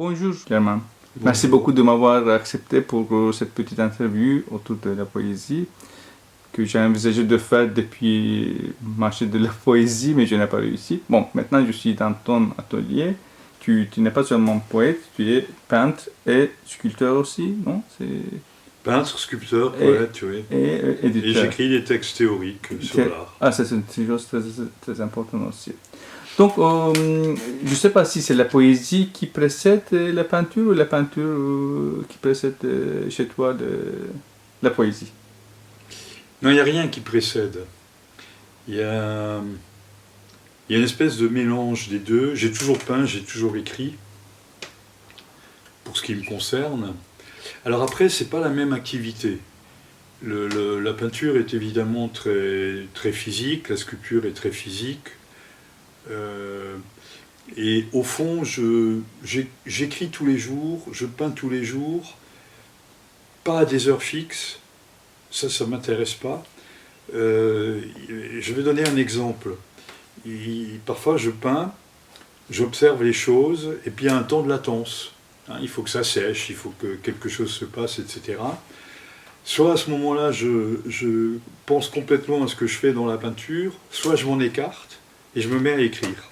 Bonjour Germain. Merci beaucoup de m'avoir accepté pour cette petite interview autour de la poésie que j'ai envisagé de faire depuis le marché de la poésie, mais je n'ai pas réussi. Bon, maintenant je suis dans ton atelier. Tu n'es pas seulement poète, tu es peintre et sculpteur aussi, non? Peintre, sculpteur, poète, oui. Et éditeur. Et j'écris des textes théoriques sur l'art. Ah, ça c'est une chose très importante aussi. Donc, je ne sais pas si c'est la poésie qui précède la peinture ou la peinture qui précède chez toi la poésie. Non, il n'y a rien qui précède. Il y a une espèce de mélange des deux. J'ai toujours peint, j'ai toujours écrit, pour ce qui me concerne. Alors après, c'est pas la même activité. La peinture est évidemment très, très physique, la sculpture est très physique. Et au fond, j'écris tous les jours, je peins tous les jours, pas à des heures fixes, ça ne m'intéresse pas. Je vais donner un exemple. Parfois je peins, j'observe les choses, et puis il y a un temps de latence. Il faut que ça sèche, il faut que quelque chose se passe, etc. Soit à ce moment-là, je pense complètement à ce que je fais dans la peinture, soit je m'en écarte et je me mets à écrire.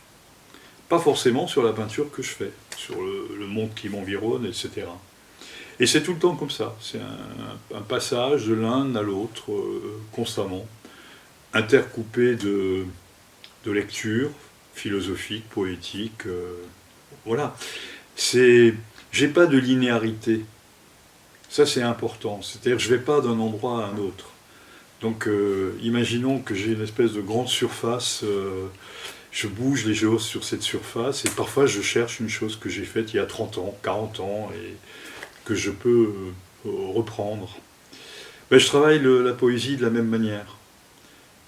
Pas forcément sur la peinture que je fais, sur le monde qui m'environne, etc. Et c'est tout le temps comme ça, c'est un passage de l'un à l'autre, constamment, intercoupé de lectures philosophiques, poétiques, voilà. J'ai pas de linéarité. Ça, c'est important. C'est-à-dire que je ne vais pas d'un endroit à un autre. Donc, imaginons que j'ai une espèce de grande surface. Je bouge les choses sur cette surface. Et parfois, je cherche une chose que j'ai faite il y a 30 ans, 40 ans, et que je peux reprendre. Ben, je travaille la poésie de la même manière.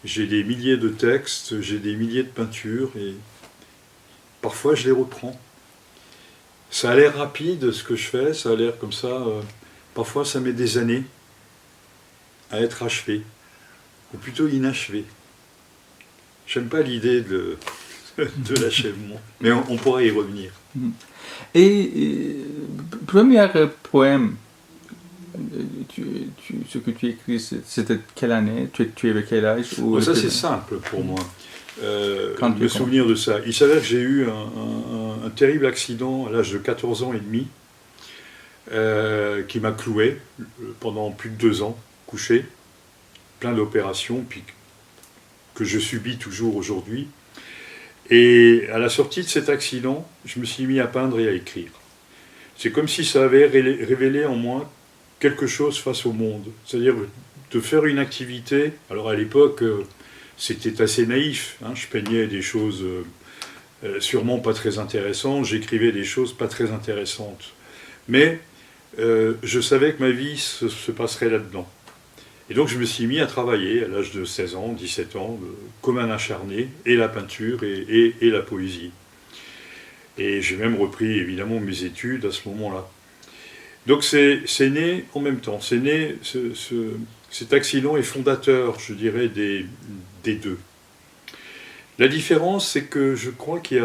J'ai des milliers de textes, j'ai des milliers de peintures, et parfois, je les reprends. Ça a l'air rapide, ce que je fais, ça a l'air comme ça... Parfois, ça met des années à être achevé, ou plutôt inachevé. J'aime pas l'idée de l'achèvement, mais on pourra y revenir. Et premier poème, ce que tu écris, c'était quelle année? Tu avais quel âge? Ça, c'est simple pour moi. Me souvenir de ça. Il s'avère que j'ai eu un terrible accident à l'âge de 14 ans et demi, qui m'a cloué pendant plus de 2 ans, couché, plein d'opérations, puis que je subis toujours aujourd'hui. Et à la sortie de cet accident, je me suis mis à peindre et à écrire. C'est comme si ça avait révélé en moi quelque chose face au monde. C'est-à-dire de faire une activité. Alors à l'époque, c'était assez naïf. Je peignais des choses sûrement pas très intéressantes, j'écrivais des choses pas très intéressantes. Mais je savais que ma vie se passerait là-dedans. Et donc je me suis mis à travailler à l'âge de 16 ans, 17 ans, comme un acharné, et la peinture et la poésie. Et j'ai même repris évidemment mes études à ce moment-là. Donc c'est né en même temps, c'est né, cet accident est fondateur, je dirais, des deux. La différence, c'est que je crois qu'il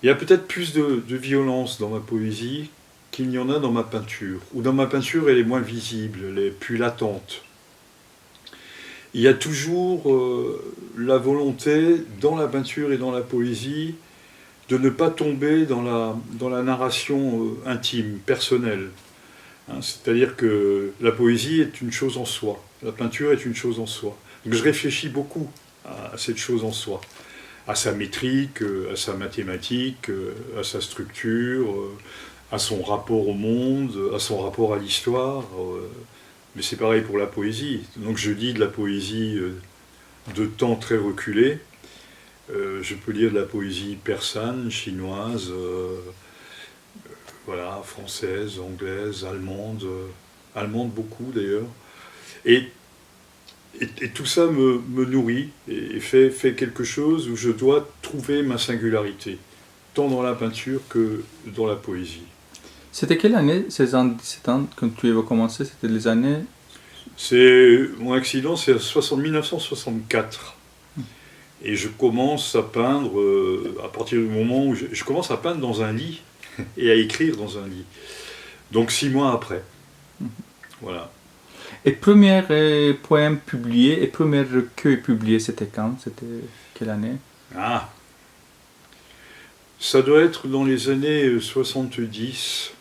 y a peut-être plus de violence dans ma poésie qu'il n'y en a dans ma peinture. Ou dans ma peinture, elle est moins visible, elle est plus latente. Il y a toujours la volonté, dans la peinture et dans la poésie, de ne pas tomber dans la narration intime, personnelle. C'est-à-dire que la poésie est une chose en soi, la peinture est une chose en soi. Donc je réfléchis beaucoup à cette chose en soi, à sa métrique, à sa mathématique, à sa structure, à son rapport au monde, à son rapport à l'histoire. Mais c'est pareil pour la poésie. Donc je lis de la poésie de temps très reculé. Je peux lire de la poésie persane, chinoise, voilà, française, anglaise, allemande, allemande beaucoup d'ailleurs. Et tout ça me nourrit et fait quelque chose où je dois trouver ma singularité, tant dans la peinture que dans la poésie. C'était quelle année, 16 ans, 17 ans, quand tu avais commencé? C'était les années... Mon accident, c'est 1964. Et je commence à peindre à partir du moment où je commence à peindre dans un lit et à écrire dans un lit. Donc 6 mois après. Voilà. Et premier poème publié et premier recueil publié, c'était quand? C'était quelle année? Ah, ça doit être dans les années 70.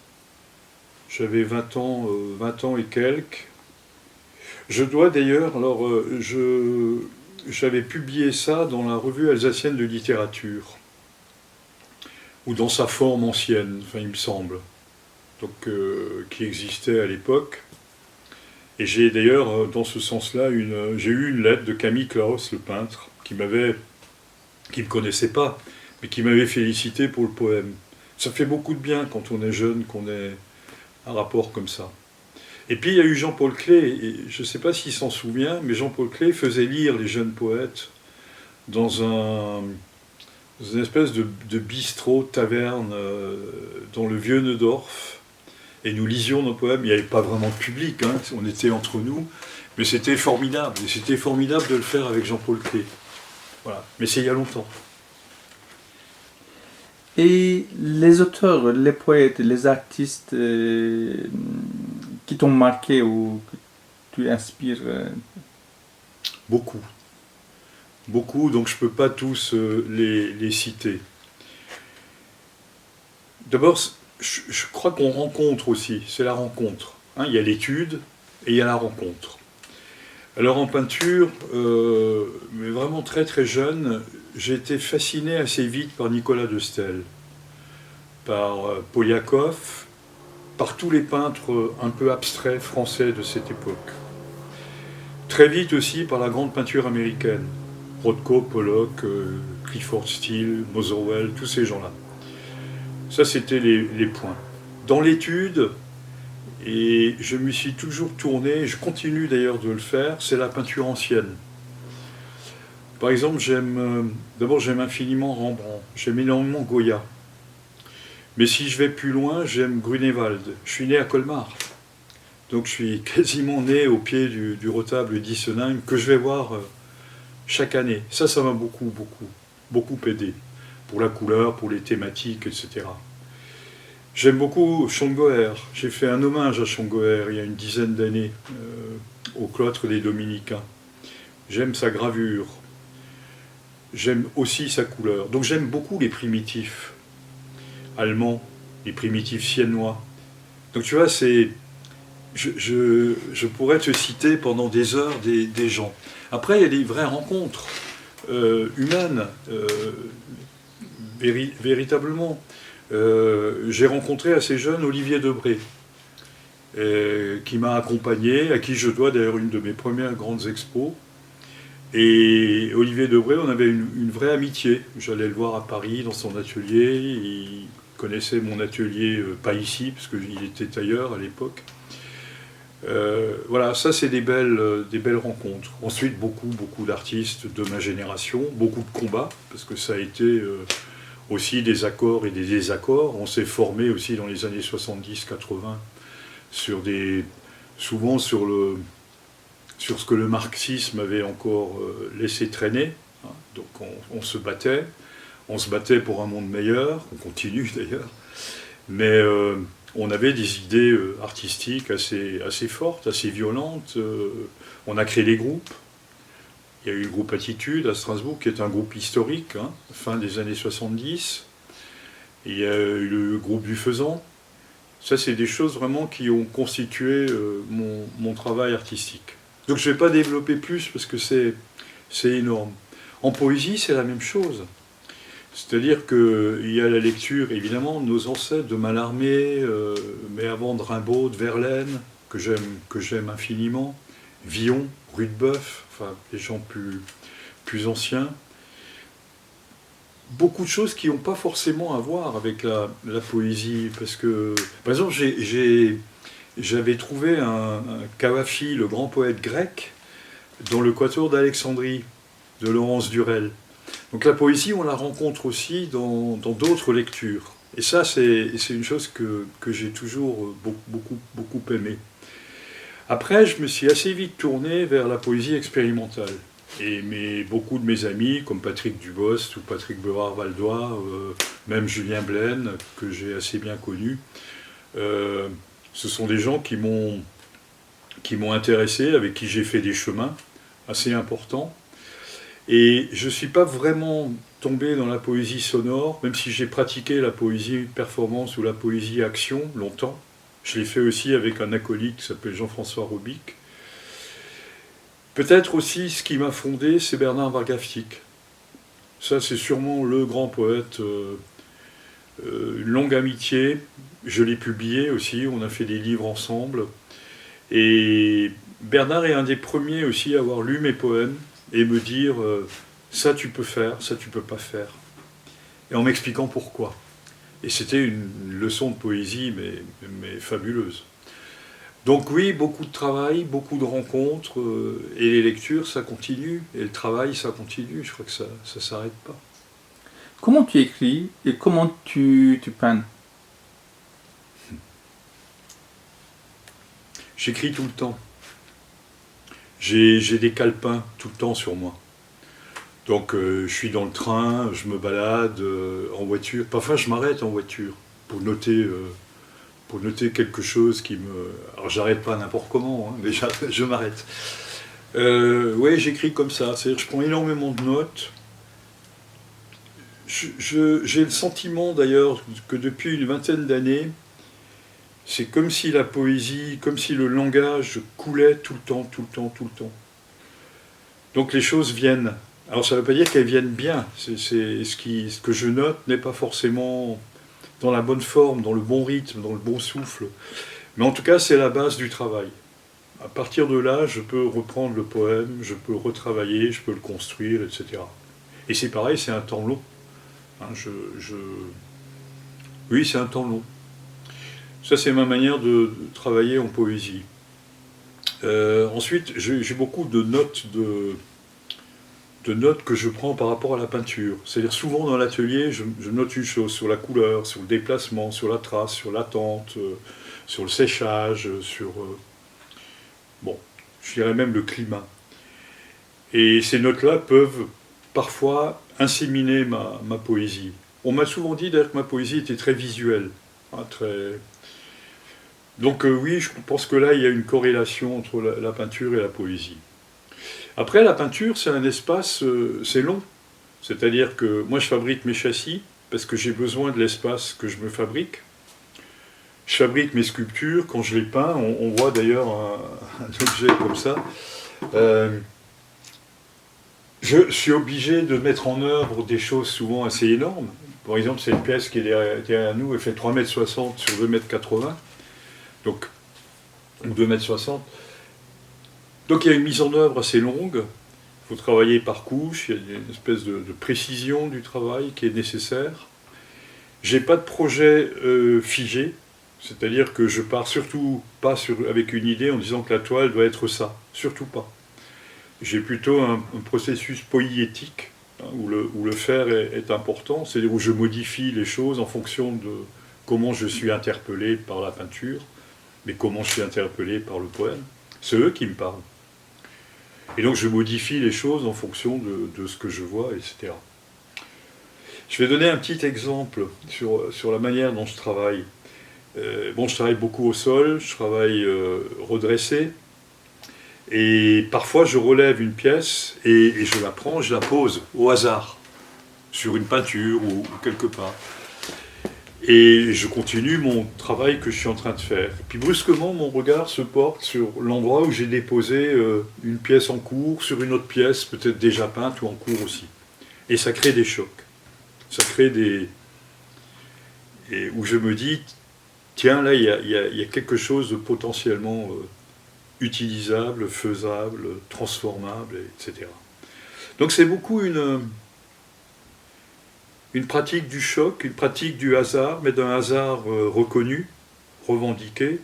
J'avais 20 ans et quelques. Je dois d'ailleurs, alors, j'avais publié ça dans la revue alsacienne de littérature, ou dans sa forme ancienne, enfin il me semble, donc qui existait à l'époque. Et j'ai d'ailleurs, dans ce sens-là, j'ai eu une lettre de Camille Claus, le peintre, qui me connaissait pas, mais qui m'avait félicité pour le poème. Ça fait beaucoup de bien quand on est jeune, qu'on ait un rapport comme ça. Et puis il y a eu Jean-Paul Clay, et je ne sais pas s'il s'en souvient, mais Jean-Paul Clay faisait lire les jeunes poètes dans une espèce de bistrot, taverne, dans le vieux Neudorf. Et nous lisions nos poèmes. Il n'y avait pas vraiment de public, hein, on était entre nous, mais c'était formidable. Et c'était formidable de le faire avec Jean-Paul Clay. Voilà. Mais c'est il y a longtemps. Et les auteurs, les poètes, les artistes qui t'ont marqué ou que tu inspires? Beaucoup. Beaucoup, donc je ne peux pas tous les citer. D'abord, je crois qu'on rencontre aussi, c'est la rencontre. Hein, il y a l'étude et il y a la rencontre. Alors en peinture, mais vraiment très très jeune, j'ai été fasciné assez vite par Nicolas de Staël, par Poliakov, par tous les peintres un peu abstraits français de cette époque. Très vite aussi par la grande peinture américaine, Rothko, Pollock, Clifford Steele, Motherwell, tous ces gens-là. Ça, c'était les points. Dans l'étude, et je me suis toujours tourné, je continue d'ailleurs de le faire, c'est la peinture ancienne. Par exemple, d'abord j'aime infiniment Rembrandt, j'aime énormément Goya. Mais si je vais plus loin, j'aime Grunewald. Je suis né à Colmar. Donc je suis quasiment né au pied du retable d'Issenheim que je vais voir chaque année. Ça m'a beaucoup aidé. Pour la couleur, pour les thématiques, etc. J'aime beaucoup Schongauer. J'ai fait un hommage à Schongauer il y a une dizaine d'années au cloître des Dominicains. J'aime sa gravure. J'aime aussi sa couleur. Donc j'aime beaucoup les primitifs allemands, les primitifs siennois. Donc tu vois, je pourrais te citer pendant des heures des gens. Après, il y a des vraies rencontres humaines, véritablement. J'ai rencontré assez jeune Olivier Debré, qui m'a accompagné, à qui je dois d'ailleurs une de mes premières grandes expos. Et Olivier Debré, on avait une vraie amitié. J'allais le voir à Paris, dans son atelier. Il connaissait mon atelier, pas ici, parce qu'il était ailleurs à l'époque. Voilà, ça c'est des belles rencontres. Ensuite, beaucoup d'artistes de ma génération, beaucoup de combats, parce que ça a été aussi des accords et des désaccords. On s'est formé aussi dans les années 70-80 souvent sur ce que le marxisme avait encore laissé traîner. Hein. Donc on se battait pour un monde meilleur, on continue d'ailleurs, mais on avait des idées artistiques assez fortes, assez violentes. On a créé des groupes. Il y a eu le groupe Attitude à Strasbourg, qui est un groupe historique, hein, fin des années 70. Il y a eu le groupe du Faisan. Ça, c'est des choses vraiment qui ont constitué mon travail artistique. Donc je ne vais pas développer plus parce que c'est énorme. En poésie, c'est la même chose. C'est-à-dire qu'il y a la lecture, évidemment, de nos ancêtres, de Mallarmé, mais avant de Rimbaud, de Verlaine, que j'aime infiniment, Villon, Rudebeuf, enfin les gens plus anciens. Beaucoup de choses qui n'ont pas forcément à voir avec la poésie, parce que, par exemple, j'avais trouvé un Kawafi, le grand poète grec, dans le Quatuor d'Alexandrie, de Laurence Durel. Donc la poésie, on la rencontre aussi dans d'autres lectures. Et ça, c'est une chose que j'ai toujours beaucoup aimé. Après, je me suis assez vite tourné vers la poésie expérimentale. Mais beaucoup de mes amis, comme Patrick Dubost ou Patrick Beurard-Valdois, même Julien Blaine, que j'ai assez bien connu, ce sont des gens qui m'ont intéressé, avec qui j'ai fait des chemins assez importants. Et je ne suis pas vraiment tombé dans la poésie sonore, même si j'ai pratiqué la poésie performance ou la poésie action longtemps. Je l'ai fait aussi avec un acolyte qui s'appelle Jean-François Robic. Peut-être aussi ce qui m'a fondé, c'est Bernard Wargaftik. Ça, c'est sûrement le grand poète. Une longue amitié. Je l'ai publié aussi, on a fait des livres ensemble. Et Bernard est un des premiers aussi à avoir lu mes poèmes et me dire ça tu peux faire, ça tu peux pas faire. Et en m'expliquant pourquoi. Et c'était une leçon de poésie, mais fabuleuse. Donc oui, beaucoup de travail, beaucoup de rencontres, et les lectures, ça continue, et le travail, ça continue. Je crois que ça ne s'arrête pas. Comment tu écris et comment tu peins? J'écris tout le temps. J'ai des calepins tout le temps sur moi. Donc je suis dans le train, je me balade en voiture. Parfois je m'arrête en voiture pour noter quelque chose qui me... Alors j'arrête pas n'importe comment, hein, mais je m'arrête. Oui, j'écris comme ça. C'est-à-dire, je prends énormément de notes. J'ai le sentiment d'ailleurs que depuis une vingtaine d'années, c'est comme si la poésie, comme si le langage coulait tout le temps, tout le temps, tout le temps. Donc les choses viennent. Alors ça ne veut pas dire qu'elles viennent bien. Ce que je note n'est pas forcément dans la bonne forme, dans le bon rythme, dans le bon souffle. Mais en tout cas, c'est la base du travail. À partir de là, je peux reprendre le poème, je peux retravailler, je peux le construire, etc. Et c'est pareil, c'est un temps long. Hein, Oui, c'est un temps long. Ça, c'est ma manière de travailler en poésie. Ensuite, j'ai beaucoup de notes que je prends par rapport à la peinture. C'est-à-dire souvent dans l'atelier, je note une chose sur la couleur, sur le déplacement, sur la trace, sur l'attente, sur le séchage, sur... bon, je dirais même le climat. Et ces notes-là peuvent parfois inséminer ma poésie. On m'a souvent dit d'ailleurs que ma poésie était très visuelle. Hein, Donc oui, je pense que là, il y a une corrélation entre la peinture et la poésie. Après, la peinture, c'est un espace, c'est long. C'est-à-dire que moi, je fabrique mes châssis parce que j'ai besoin de l'espace que je me fabrique. Je fabrique mes sculptures. Quand je les peins, on voit d'ailleurs un objet comme ça. Je suis obligé de mettre en œuvre des choses souvent assez énormes. Par exemple, cette pièce qui est derrière nous, elle fait 3,60 m sur 2,80 m. Donc, ou 2,60 m. Donc il y a une mise en œuvre assez longue. Il faut travailler par couches, il y a une espèce de précision du travail qui est nécessaire. J'ai pas de projet figé, c'est-à-dire que je pars surtout pas avec une idée en disant que la toile doit être ça, surtout pas. J'ai plutôt un processus poïétique, hein, où le faire est important, c'est-à-dire où je modifie les choses en fonction de comment je suis interpellé par la peinture, mais comment je suis interpellé par le poème. C'est eux qui me parlent. Et donc je modifie les choses en fonction de ce que je vois, etc. Je vais donner un petit exemple sur la manière dont je travaille. Je travaille beaucoup au sol, je travaille redressé, et parfois je relève une pièce et je la prends, je la pose au hasard, sur une peinture ou quelque part. Et je continue mon travail que je suis en train de faire. Puis brusquement, mon regard se porte sur l'endroit où j'ai déposé une pièce en cours, sur une autre pièce, peut-être déjà peinte ou en cours aussi. Et ça crée des chocs. Ça crée des... Et où je me dis, tiens, là, il y a quelque chose de potentiellement utilisable, faisable, transformable, etc. Donc c'est beaucoup une pratique du choc, une pratique du hasard, mais d'un hasard reconnu, revendiqué,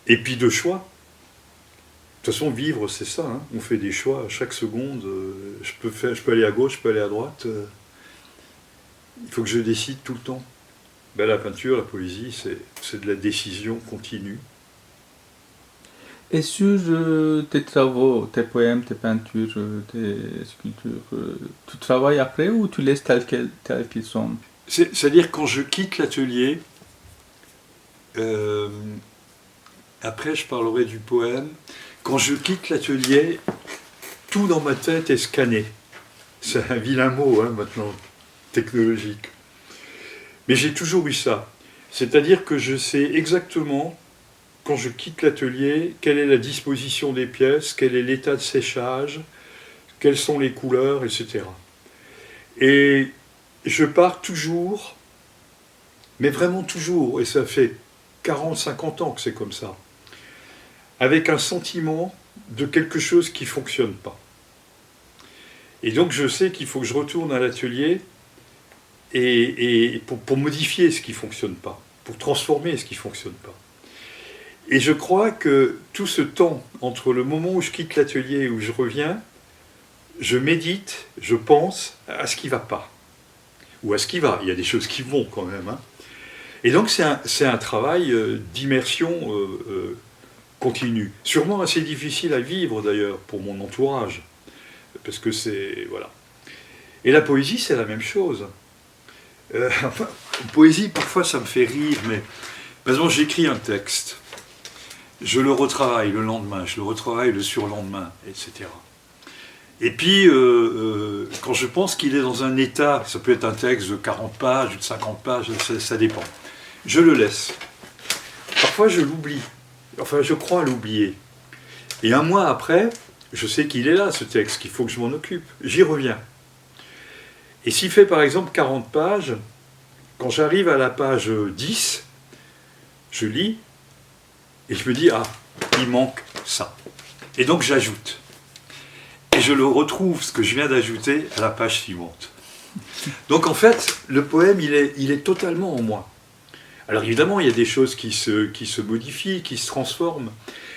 et puis de choix. De toute façon, vivre, c'est ça, hein. On fait des choix à chaque seconde. Je peux aller à gauche, je peux aller à droite. Il faut que je décide tout le temps. Ben, la peinture, la poésie, c'est de la décision continue. Et sur tes travaux, tes poèmes, tes peintures, tes sculptures, tu travailles après ou tu laisses tels qu'ils sont? C'est-à-dire quand je quitte l'atelier, après je parlerai du poème, quand je quitte l'atelier, tout dans ma tête est scanné. C'est un vilain mot maintenant, technologique. Mais j'ai toujours eu ça. C'est-à-dire que je sais exactement, quand je quitte l'atelier, quelle est la disposition des pièces, quel est l'état de séchage, quelles sont les couleurs, etc. Et je pars toujours, mais vraiment toujours, et ça fait 40, 50 ans que c'est comme ça, avec un sentiment de quelque chose qui ne fonctionne pas. Et donc je sais qu'il faut que je retourne à l'atelier et pour modifier ce qui ne fonctionne pas, pour transformer ce qui ne fonctionne pas. Et je crois que tout ce temps, entre le moment où je quitte l'atelier et où je reviens, je médite, je pense à ce qui ne va pas. Ou à ce qui va. Il y a des choses qui vont quand même. Et donc c'est un travail d'immersion continue. Sûrement assez difficile à vivre d'ailleurs pour mon entourage. Parce que c'est... Voilà. Et la poésie, c'est la même chose. Enfin, poésie, parfois ça me fait rire, mais... Par exemple, j'écris un texte. Je le retravaille le lendemain, je le retravaille le surlendemain, etc. Et puis, quand je pense qu'il est dans un état, ça peut être un texte de 40 pages, de 50 pages, ça dépend. Je le laisse. Parfois, je l'oublie. Enfin, je crois l'oublier. Et un mois après, je sais qu'il est là, ce texte, qu'il faut que je m'en occupe. J'y reviens. Et s'il fait, par exemple, 40 pages, quand j'arrive à la page 10, je lis, et je me dis, ah, il manque ça. Et donc, j'ajoute. Et je le retrouve, ce que je viens d'ajouter, à la page suivante. Donc en fait, le poème, il est totalement en moi. Alors évidemment, il y a des choses qui se modifient, qui se transforment.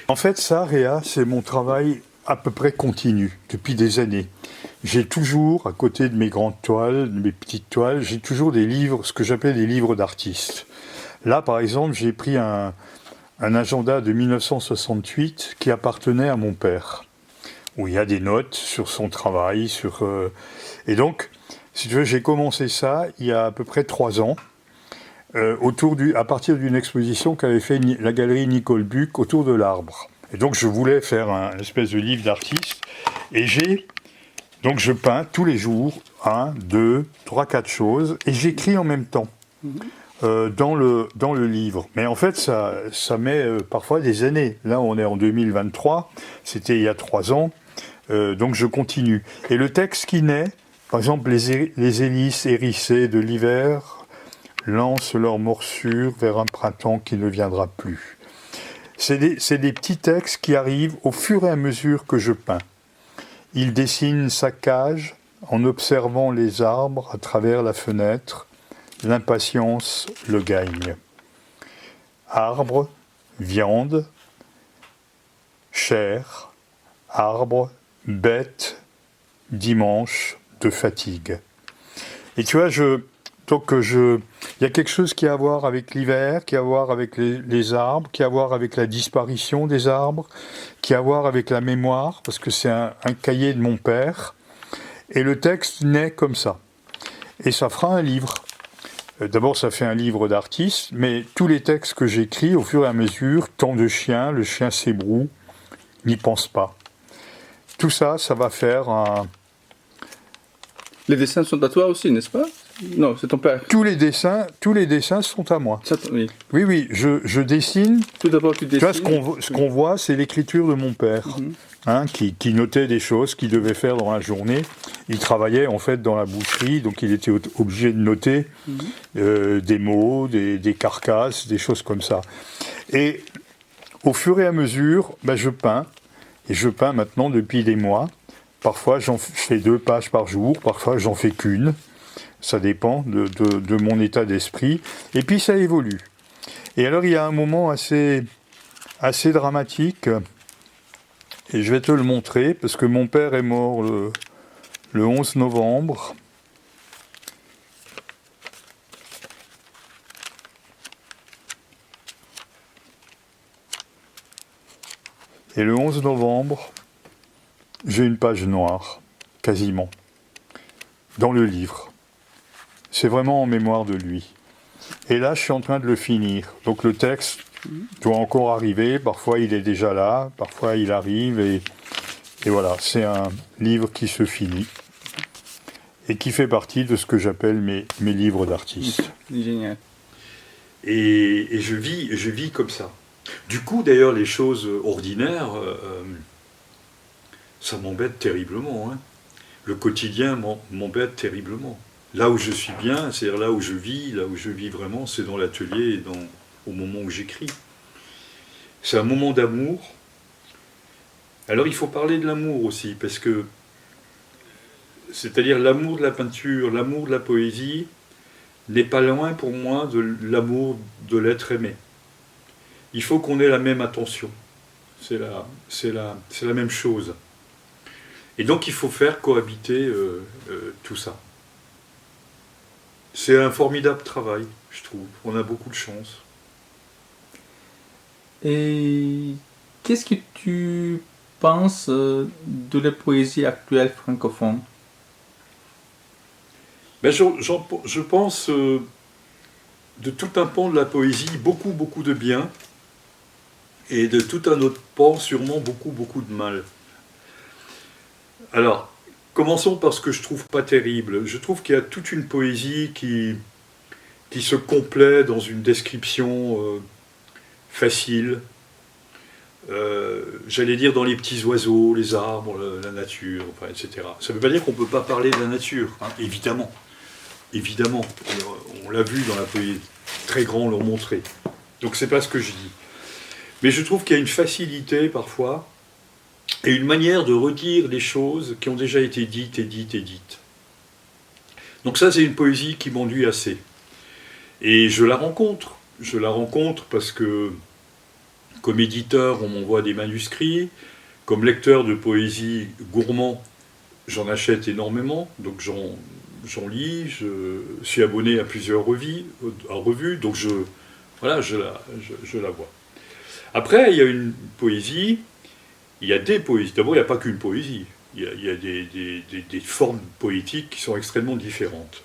En fait, ça, Réa, c'est mon travail à peu près continu, depuis des années. J'ai toujours, à côté de mes grandes toiles, de mes petites toiles, j'ai toujours des livres, ce que j'appelle des livres d'artistes. Là, par exemple, j'ai pris un agenda de 1968 qui appartenait à mon père, où il y a des notes sur son travail, et donc, si tu veux, j'ai commencé ça il y a à peu près 3 ans, à partir d'une exposition qu'avait fait la galerie Nicole Buc autour de l'arbre. Et donc, je voulais faire une espèce de livre d'artiste, et donc je peins tous les jours, 1, 2, 3, 4 choses, et j'écris en même temps. Dans le livre. Mais en fait, ça met parfois des années. Là, on est en 2023, c'était il y a 3 ans, donc je continue. Et le texte qui naît, par exemple, les hélices hérissées de l'hiver lancent leur morsure vers un printemps qui ne viendra plus. C'est des petits textes qui arrivent au fur et à mesure que je peins. Il dessine sa cage en observant les arbres à travers la fenêtre. L'impatience le gagne. Arbre, viande, chair, arbre, bête, dimanche de fatigue. Et tu vois, il y a quelque chose qui a à voir avec l'hiver, qui a à voir avec les arbres, qui a à voir avec la disparition des arbres, qui a à voir avec la mémoire, parce que c'est un cahier de mon père. Et le texte naît comme ça. Et ça fera un livre. D'abord, ça fait un livre d'artiste, mais tous les textes que j'écris, au fur et à mesure, Temps de chien, le chien s'ébroue, n'y pense pas. Tout ça, ça va faire un... Les dessins sont à toi aussi, n'est-ce pas? Non, c'est ton père. Tous les dessins sont à moi. Oui. Oui, je dessine. Tout d'abord, tu dessines. Tu vois, ce qu'on voit, c'est l'écriture de mon père, qui notait des choses qu'il devait faire dans la journée. Il travaillait en fait dans la boucherie, donc il était obligé de noter des mots, des carcasses, des choses comme ça. Et au fur et à mesure, je peins. Et je peins maintenant depuis des mois. Parfois, je fais 2 pages par jour, parfois, j'en fais qu'une. Ça dépend de mon état d'esprit. Et puis, ça évolue. Et alors, il y a un moment assez dramatique, et je vais te le montrer, parce que mon père est mort le 11 novembre. Et le 11 novembre, j'ai une page noire, quasiment, dans le livre. C'est vraiment en mémoire de lui. Et là, je suis en train de le finir. Donc le texte doit encore arriver. Parfois, il est déjà là. Parfois, il arrive. Et voilà, c'est un livre qui se finit. Et qui fait partie de ce que j'appelle mes livres d'artiste. Génial. Et je vis comme ça. Du coup, d'ailleurs, les choses ordinaires, ça m'embête terriblement. Hein. Le quotidien m'embête terriblement. Là où je suis bien, c'est-à-dire là où je vis vraiment, c'est dans l'atelier et au moment où j'écris. C'est un moment d'amour. Alors il faut parler de l'amour aussi, parce que, c'est-à-dire l'amour de la peinture, l'amour de la poésie, n'est pas loin pour moi de l'amour de l'être aimé. Il faut qu'on ait la même attention. C'est la même chose. Et donc il faut faire cohabiter tout ça. C'est un formidable travail, je trouve. On a beaucoup de chance. Et qu'est-ce que tu penses de la poésie actuelle francophone? Ben, je pense de tout un pan de la poésie, beaucoup de bien, et de tout un autre pan, sûrement beaucoup de mal. Alors, commençons par ce que je trouve pas terrible. Je trouve qu'il y a toute une poésie qui se complaît dans une description facile. J'allais dire dans les petits oiseaux, les arbres, la nature, enfin, etc. Ça ne veut pas dire qu'on ne peut pas parler de la nature, hein, évidemment. Évidemment. On l'a vu dans la poésie. Très grands l'ont montré. Donc c'est pas ce que je dis. Mais je trouve qu'il y a une facilité parfois et une manière de redire les choses qui ont déjà été dites. Donc ça, c'est une poésie qui m'ennuie assez. Et je la rencontre. Je la rencontre parce que, comme éditeur, on m'envoie des manuscrits. Comme lecteur de poésie gourmand, j'en achète énormément. Donc j'en lis. Je suis abonné à plusieurs revues. Donc je la vois. Après, il y a une poésie. Il y a des poésies. D'abord, il n'y a pas qu'une poésie. Il y a des formes poétiques qui sont extrêmement différentes.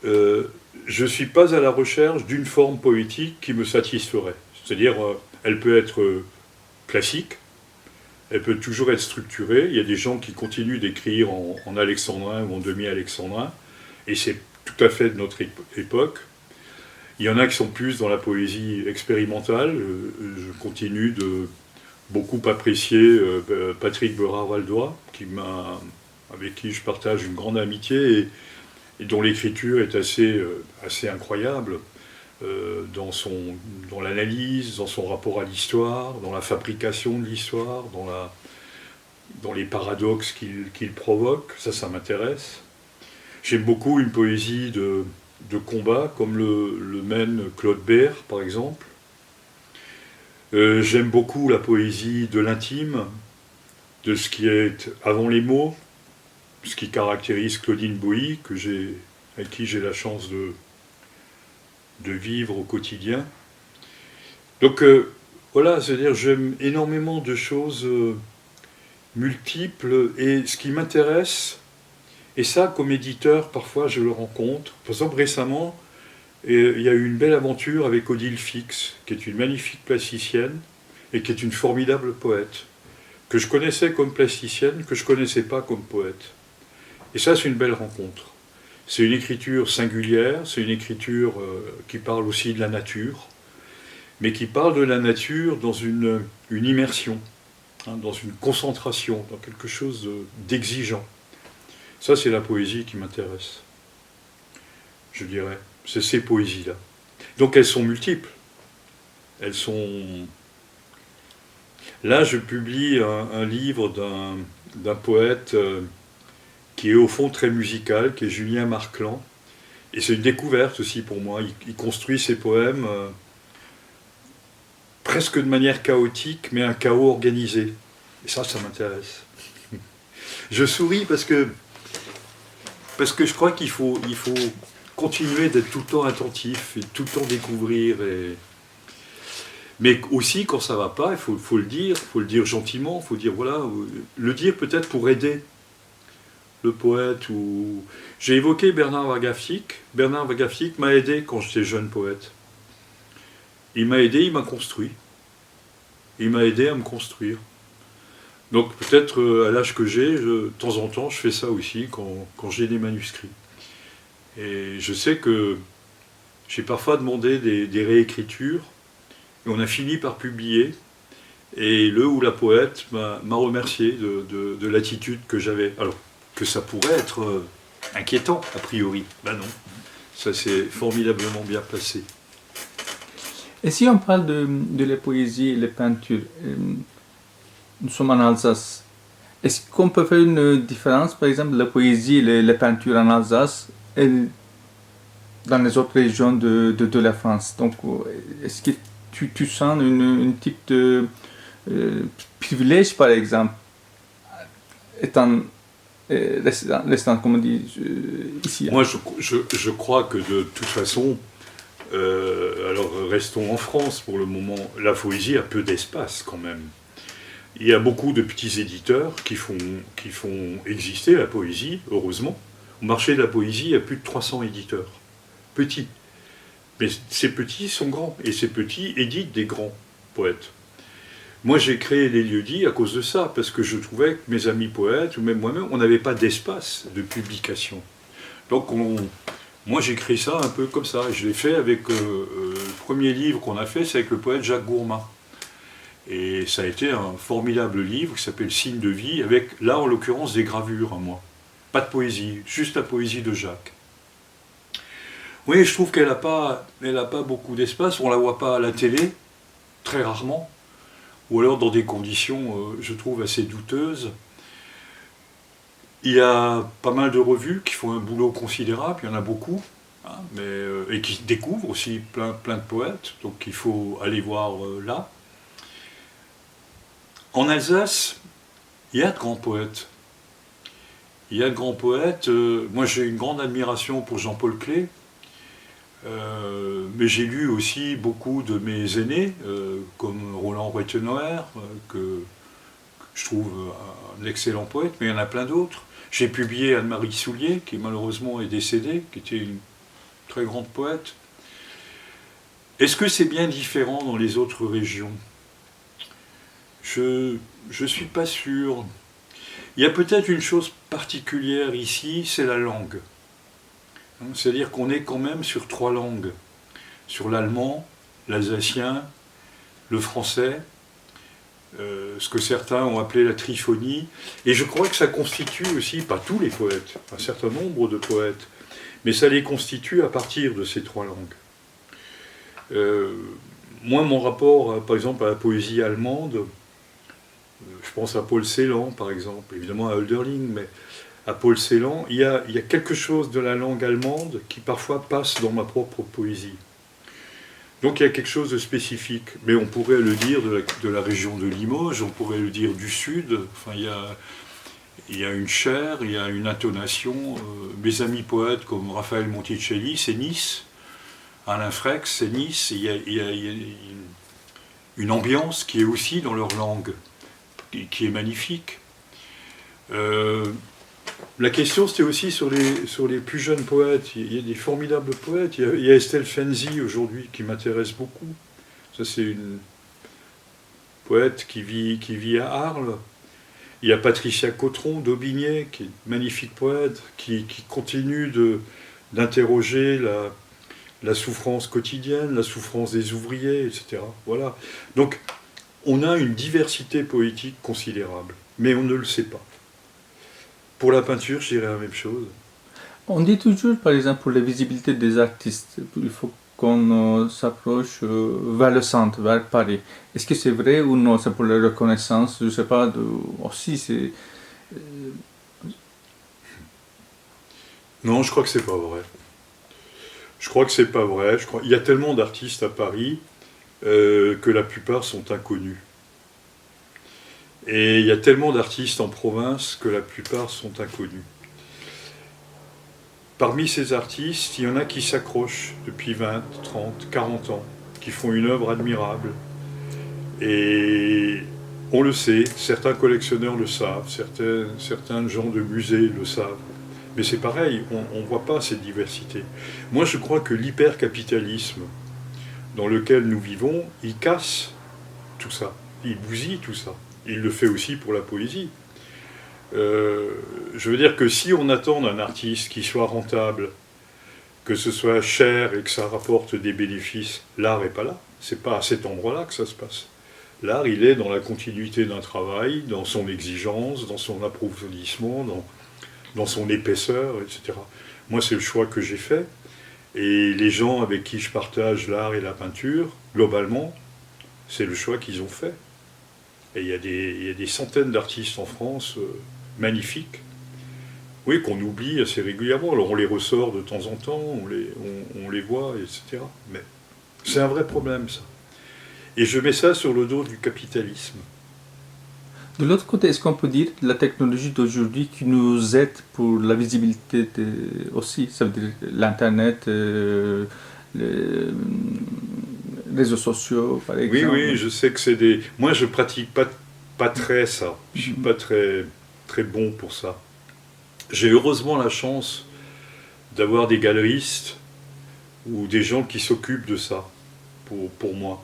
Je ne suis pas à la recherche d'une forme poétique qui me satisferait. C'est-à-dire, elle peut être classique, elle peut toujours être structurée. Il y a des gens qui continuent d'écrire en alexandrin ou en demi-alexandrin, et c'est tout à fait de notre époque. Il y en a qui sont plus dans la poésie expérimentale. Je continue de beaucoup apprécier Patrick Beurat-Valdois, avec qui je partage une grande amitié et dont l'écriture est assez incroyable dans l'analyse, dans son rapport à l'histoire, dans la fabrication de l'histoire, dans les paradoxes qu'il provoque. Ça m'intéresse. J'aime beaucoup une poésie de combat, comme le mène Claude Bert, par exemple. J'aime beaucoup la poésie de l'intime, de ce qui est avant les mots, ce qui caractérise Claudine Boilly, avec qui j'ai la chance de vivre au quotidien. Donc voilà, c'est-à-dire j'aime énormément de choses multiples, et ce qui m'intéresse, et ça comme éditeur parfois je le rencontre, par exemple récemment, il y a eu une belle aventure avec Odile Fix, qui est une magnifique plasticienne et qui est une formidable poète, que je connaissais comme plasticienne, que je ne connaissais pas comme poète. Et ça, c'est une belle rencontre. C'est une écriture singulière, c'est une écriture qui parle aussi de la nature, mais qui parle de la nature dans une immersion, hein, dans une concentration, dans quelque chose d'exigeant. Ça, c'est la poésie qui m'intéresse, je dirais. C'est ces poésies-là. Donc elles sont multiples. Elles sont... Là, je publie un livre d'un poète qui est au fond très musical, qui est Julien Marclan. Et c'est une découverte aussi pour moi. Il construit ses poèmes presque de manière chaotique, mais un chaos organisé. Et ça m'intéresse. Je souris parce que je crois qu'il faut continuer d'être tout le temps attentif et tout le temps découvrir. Mais aussi, quand ça ne va pas, il faut le dire gentiment, il faut dire, voilà, le dire peut-être pour aider le poète. Ou... J'ai évoqué Bernard Wagafik. Bernard Wagafik m'a aidé quand j'étais jeune poète. Il m'a aidé, il m'a construit. Il m'a aidé à me construire. Donc peut-être à l'âge que j'ai, de temps en temps, je fais ça aussi quand j'ai des manuscrits. Et je sais que j'ai parfois demandé des réécritures, et on a fini par publier, et le ou la poète m'a remercié de l'attitude que j'avais. Alors que ça pourrait être inquiétant, a priori. Ben non, ça s'est formidablement bien passé. Et si on parle de la poésie et la peinture, nous sommes en Alsace. Est-ce qu'on peut faire une différence, par exemple, la poésie et la peinture en Alsace et dans les autres régions de la France? Donc, est-ce que tu sens un type de privilège, par exemple, étant restant, comme on dit, ici? Moi, je crois que de toute façon, alors restons en France pour le moment, la poésie a peu d'espace quand même. Il y a beaucoup de petits éditeurs qui font exister la poésie, heureusement. Au marché de la poésie, il y a plus de 300 éditeurs. Petits. Mais ces petits sont grands. Et ces petits éditent des grands poètes. Moi, j'ai créé les lieux-dits à cause de ça, parce que je trouvais que mes amis poètes, ou même moi-même, on n'avait pas d'espace de publication. Donc, moi, j'ai créé ça un peu comme ça. Et je l'ai fait avec le premier livre qu'on a fait, c'est avec le poète Jacques Gourmand. Et ça a été un formidable livre qui s'appelle Signe de vie, avec là en l'occurrence des gravures à moi. Pas de poésie, juste la poésie de Jacques. Oui, je trouve qu'elle n'a pas beaucoup d'espace, on ne la voit pas à la télé, très rarement, ou alors dans des conditions, je trouve, assez douteuses. Il y a pas mal de revues qui font un boulot considérable, il y en a beaucoup, hein, et qui découvrent aussi plein de poètes, donc il faut aller voir là. En Alsace, il y a de grands poètes. Il y a de grands poètes. Moi, j'ai une grande admiration pour Jean-Paul Clay. Mais j'ai lu aussi beaucoup de mes aînés, comme Roland Reutenauer, que je trouve un excellent poète, mais il y en a plein d'autres. J'ai publié Anne-Marie Soulier, qui malheureusement est décédée, qui était une très grande poète. Est-ce que c'est bien différent dans les autres régions ? Je ne suis pas sûr. Il y a peut-être une chose particulière ici, c'est la langue. C'est-à-dire qu'on est quand même sur 3 langues. Sur l'allemand, l'alsacien, le français, ce que certains ont appelé la triphonie. Et je crois que ça constitue aussi, pas tous les poètes, un certain nombre de poètes, mais ça les constitue à partir de ces 3 langues. Moi, mon rapport, par exemple, à la poésie allemande, je pense à Paul Celan, par exemple, évidemment à Hölderlin, mais à Paul Celan, il y a quelque chose de la langue allemande qui parfois passe dans ma propre poésie. Donc il y a quelque chose de spécifique, mais on pourrait le dire de la région de Limoges, on pourrait le dire du Sud, enfin il y a une chair, il y a une intonation. Mes amis poètes comme Raphaël Monticelli, c'est Nice, Alain Frex, c'est Nice, il y a une ambiance qui est aussi dans leur langue, qui est magnifique. La question, c'était aussi sur les plus jeunes poètes. Il y a des formidables poètes. Il y a Estelle Fenzi, aujourd'hui, qui m'intéresse beaucoup. Ça, c'est une poète qui vit à Arles. Il y a Patricia Cautron d'Aubigné, qui est une magnifique poète, qui continue d'interroger la souffrance quotidienne, la souffrance des ouvriers, etc. Voilà. Donc, on a une diversité poétique considérable, mais on ne le sait pas. Pour la peinture, je dirais la même chose. On dit toujours, par exemple, pour la visibilité des artistes, il faut qu'on s'approche vers le centre, vers Paris. Est-ce que c'est vrai ou non? C'est pour la reconnaissance, je ne sais pas, aussi c'est... Non, je crois que c'est pas vrai. Je crois que c'est pas vrai. Il y a tellement d'artistes à Paris que la plupart sont inconnus. Et il y a tellement d'artistes en province que la plupart sont inconnus. Parmi ces artistes, il y en a qui s'accrochent depuis 20, 30, 40 ans, qui font une œuvre admirable. Et on le sait, certains collectionneurs le savent, certains gens de musées le savent. Mais c'est pareil, on ne voit pas cette diversité. Moi, je crois que l'hypercapitalisme dans lequel nous vivons, il casse tout ça, il bousille tout ça. Il le fait aussi pour la poésie. Je veux dire que si on attend d'un artiste qui soit rentable, que ce soit cher et que ça rapporte des bénéfices, l'art n'est pas là. C'est pas à cet endroit-là que ça se passe. L'art, il est dans la continuité d'un travail, dans son exigence, dans son approfondissement, dans son épaisseur, etc. Moi, c'est le choix que j'ai fait. Et les gens avec qui je partage l'art et la peinture, globalement, c'est le choix qu'ils ont fait. Et il y a des centaines d'artistes en France magnifiques, oui, qu'on oublie assez régulièrement. Alors on les ressort de temps en temps, on les voit, etc. Mais c'est un vrai problème, ça. Et je mets ça sur le dos du capitalisme. De l'autre côté, est-ce qu'on peut dire la technologie d'aujourd'hui qui nous aide pour la visibilité aussi, ça veut dire l'Internet, les réseaux sociaux, par exemple? Oui, je sais que c'est des... Moi, je pratique pas très ça. Je suis pas très bon pour ça. J'ai heureusement la chance d'avoir des galeristes ou des gens qui s'occupent de ça pour moi.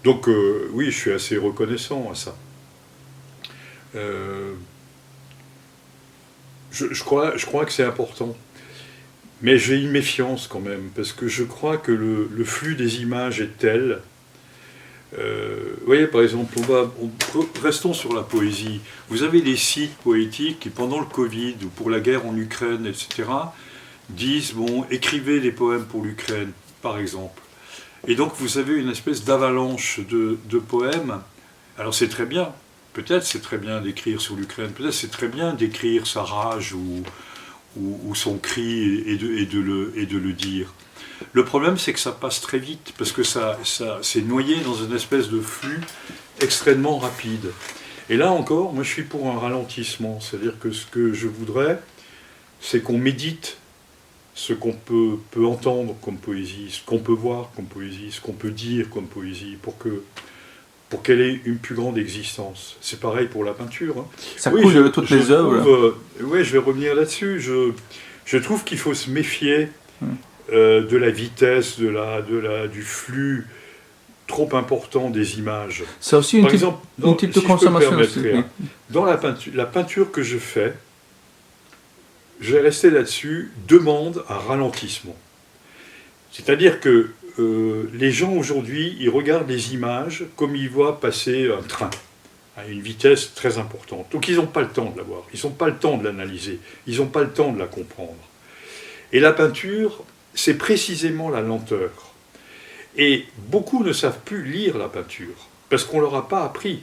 Donc oui, je suis assez reconnaissant à ça. Je crois que c'est important. Mais j'ai une méfiance quand même, parce que je crois que le flux des images est tel. Vous voyez, par exemple, restons sur la poésie. Vous avez des sites poétiques qui, pendant le Covid ou pour la guerre en Ukraine, etc., disent, bon, écrivez des poèmes pour l'Ukraine, par exemple. Et donc vous avez une espèce d'avalanche de poèmes. Alors c'est très bien, peut-être c'est très bien d'écrire sur l'Ukraine, peut-être c'est très bien d'écrire sa rage ou son cri et de le dire. Le problème, c'est que ça passe très vite, parce que ça c'est noyé dans une espèce de flux extrêmement rapide. Et là encore, moi je suis pour un ralentissement, c'est-à-dire que ce que je voudrais, c'est qu'on médite ce qu'on peut entendre comme poésie, ce qu'on peut voir comme poésie, ce qu'on peut dire comme poésie, pour qu'elle ait une plus grande existence. C'est pareil pour la peinture. Hein. Ça coule toutes les œuvres. Oui, je vais revenir là-dessus. Je trouve qu'il faut se méfier de la vitesse, du flux trop important des images. C'est aussi une type de consommation. Dans la peinture que je fais, je vais rester là-dessus, demande un ralentissement. C'est-à-dire que les gens aujourd'hui, ils regardent les images comme ils voient passer un train à une vitesse très importante. Donc ils n'ont pas le temps de la voir, ils n'ont pas le temps de l'analyser, ils n'ont pas le temps de la comprendre. Et la peinture, c'est précisément la lenteur. Et beaucoup ne savent plus lire la peinture, parce qu'on ne leur a pas appris.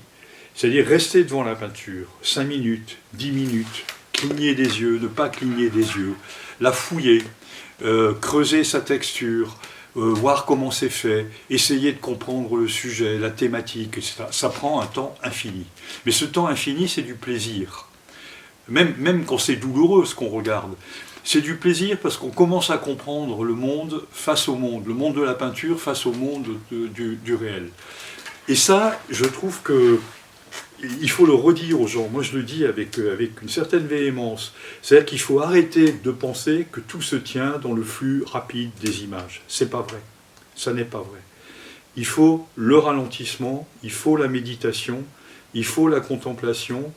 C'est-à-dire rester devant la peinture 5 minutes, 10 minutes, cligner des yeux, ne pas cligner des yeux, la fouiller, creuser sa texture, voir comment c'est fait, essayer de comprendre le sujet, la thématique, etc. Ça prend un temps infini. Mais ce temps infini, c'est du plaisir. Même quand c'est douloureux ce qu'on regarde. C'est du plaisir parce qu'on commence à comprendre le monde face au monde, le monde de la peinture face au monde du réel. Et ça, je trouve que il faut le redire aux gens. Moi, je le dis avec une certaine véhémence. C'est-à-dire qu'il faut arrêter de penser que tout se tient dans le flux rapide des images. C'est pas vrai. Ça n'est pas vrai. Il faut le ralentissement, il faut la méditation, il faut la contemplation,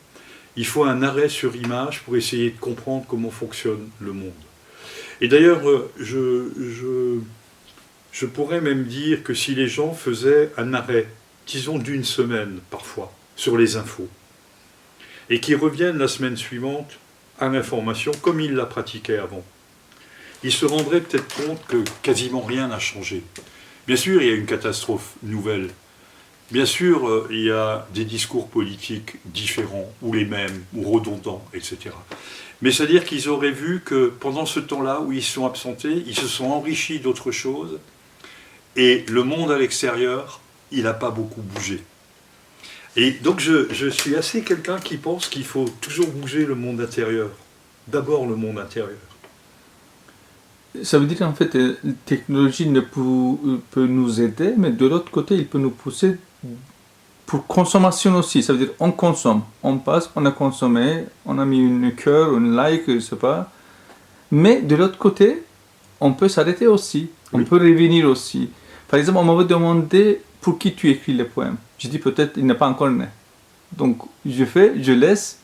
il faut un arrêt sur image pour essayer de comprendre comment fonctionne le monde. Et d'ailleurs, je pourrais même dire que si les gens faisaient un arrêt, disons d'une semaine parfois, sur les infos, et qui reviennent la semaine suivante à l'information comme ils la pratiquaient avant, ils se rendraient peut-être compte que quasiment rien n'a changé. Bien sûr, il y a une catastrophe nouvelle. Bien sûr, il y a des discours politiques différents, ou les mêmes, ou redondants, etc. Mais c'est-à-dire qu'ils auraient vu que pendant ce temps-là où ils se sont absentés, ils se sont enrichis d'autres choses, et le monde à l'extérieur, il n'a pas beaucoup bougé. Et donc je suis assez quelqu'un qui pense qu'il faut toujours bouger le monde intérieur. D'abord le monde intérieur. Ça veut dire qu'en fait, la technologie peut nous aider, mais de l'autre côté, il peut nous pousser pour consommation aussi. Ça veut dire on consomme, on passe, on a consommé, on a mis une cœur, une like, je sais pas. Mais de l'autre côté, on peut s'arrêter aussi, on Oui. peut revenir aussi. Par exemple, on m'avait demandé pour qui tu écris les poèmes. Je dis peut-être il n'est pas encore né. Donc je laisse.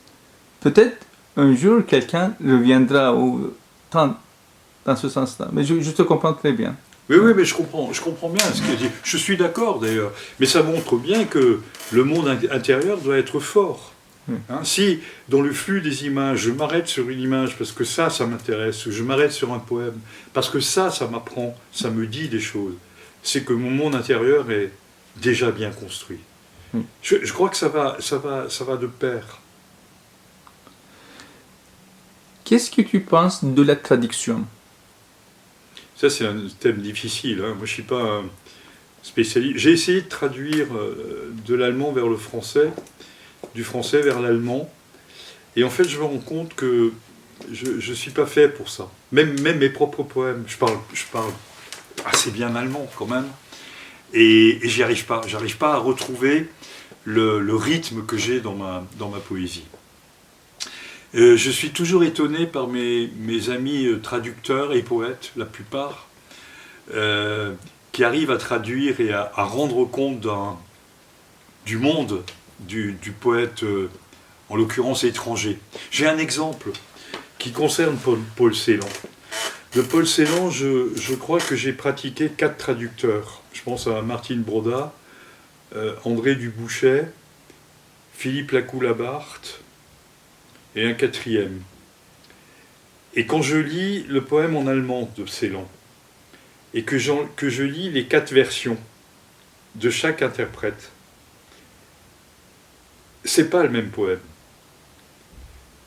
Peut-être un jour quelqu'un reviendra ou dans ce sens-là. Mais je te comprends très bien. Oui, mais je comprends bien ce que dit. Je suis d'accord d'ailleurs. Mais ça montre bien que le monde intérieur doit être fort. Hein, si dans le flux des images, je m'arrête sur une image parce que ça m'intéresse, ou je m'arrête sur un poème parce que ça m'apprend, ça me dit des choses, c'est que mon monde intérieur est déjà bien construit. Je crois que ça va de pair. Qu'est-ce que tu penses de la traduction? Ça, c'est un thème difficile. Hein. Moi, je ne suis pas un spécialiste. J'ai essayé de traduire de l'allemand vers le français, du français vers l'allemand. Et en fait, je me rends compte que je ne suis pas fait pour ça. Même mes propres poèmes. Je parle assez bien allemand quand même. Et j'y arrive pas. J'arrive pas à retrouver le rythme que j'ai dans ma poésie. Je suis toujours étonné par mes amis traducteurs et poètes, la plupart, qui arrivent à traduire et à rendre compte du monde du poète, en l'occurrence étranger. J'ai un exemple qui concerne Paul Celan. De Paul Celan, je crois que j'ai pratiqué 4 traducteurs. Je pense à Martine Broda, André Dubouchet, Philippe Lacoue-Labarthe, et un 4e. Et quand je lis le poème en allemand de Celan, et que je lis les 4 versions de chaque interprète, c'est pas le même poème.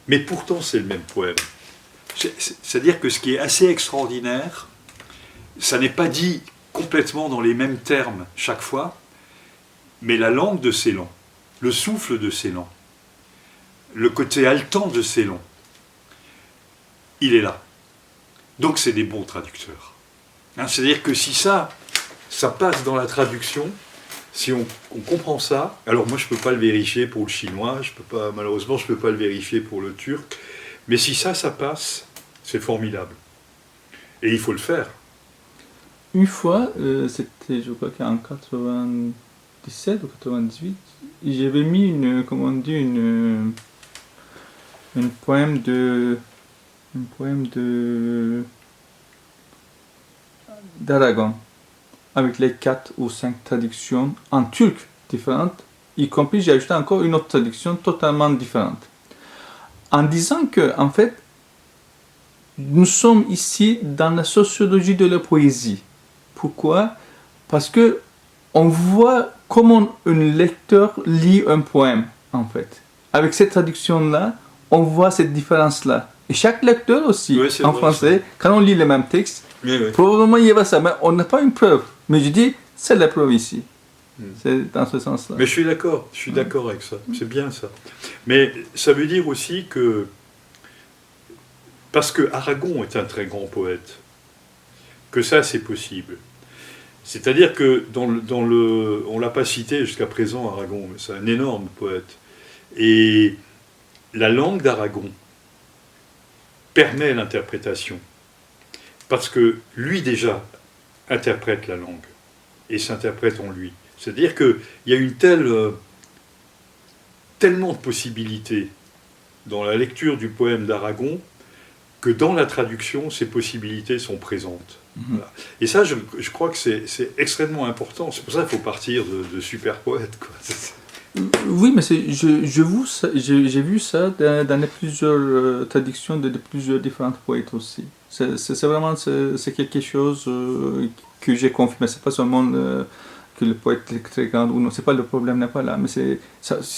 Mais pourtant, c'est le même poème. C'est-à-dire que ce qui est assez extraordinaire, ça n'est pas dit complètement dans les mêmes termes chaque fois, mais la langue de Celan, le souffle de Celan, le côté haletant de Celan, il est là. Donc c'est des bons traducteurs. Hein, c'est-à-dire que si ça passe dans la traduction, si on comprend ça, alors moi je ne peux pas le vérifier pour le chinois, malheureusement je ne peux pas le vérifier pour le turc, mais si ça passe, c'est formidable. Et il faut le faire. Une fois, c'était je crois qu'en 97 ou 98, j'avais mis un poème d'Aragon avec les 4 ou 5 traductions en turc différentes, y compris j'ai ajouté encore une autre traduction totalement différente. En disant que, en fait, nous sommes ici dans la sociologie de la poésie. Pourquoi? Parce que on voit comment un lecteur lit un poème, en fait. Avec cette traduction-là, on voit cette différence-là. Et chaque lecteur aussi, en français, quand on lit le même texte, probablement il y a ça, mais on n'a pas une preuve. Mais je dis, c'est la preuve ici. C'est dans ce sens-là. Mais je suis d'accord avec ça, c'est bien ça. Mais ça veut dire aussi que, parce que Aragon est un très grand poète, que ça c'est possible. C'est-à-dire que on ne l'a pas cité jusqu'à présent, Aragon, mais c'est un énorme poète. Et la langue d'Aragon permet l'interprétation. Parce que lui déjà interprète la langue et s'interprète en lui. C'est-à-dire qu'il y a une tellement de possibilités dans la lecture du poème d'Aragon que dans la traduction, ces possibilités sont présentes. Voilà. Et ça, je crois que c'est extrêmement important. C'est pour ça qu'il faut partir de super poètes, quoi. Oui, mais j'ai vu ça dans les plusieurs traductions de plusieurs différents poètes aussi. C'est vraiment quelque chose que j'ai confirmé. C'est pas seulement que le poète est très grand ou non. C'est pas le problème n'est pas là, mais c'est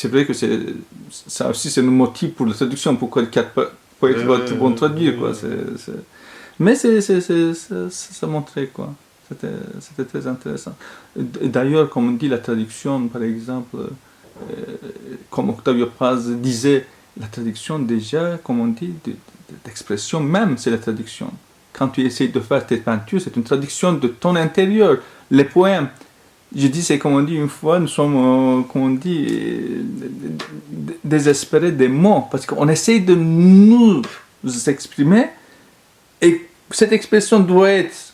vrai que ça aussi c'est un motif pour la traduction. Pourquoi 4 poètes vont traduire quoi. Mais ça montrait quoi. C'était très intéressant. D'ailleurs, comme on dit la traduction, par exemple. Comme Octavio Paz disait, la traduction déjà, comme on dit, d'expression même, c'est la traduction. Quand tu essaies de faire tes peintures, c'est une traduction de ton intérieur. Les poèmes, Je dis, c'est comme on dit une fois, nous sommes, comme on dit, désespérés des mots, parce qu'on essaye de nous exprimer, et cette expression doit être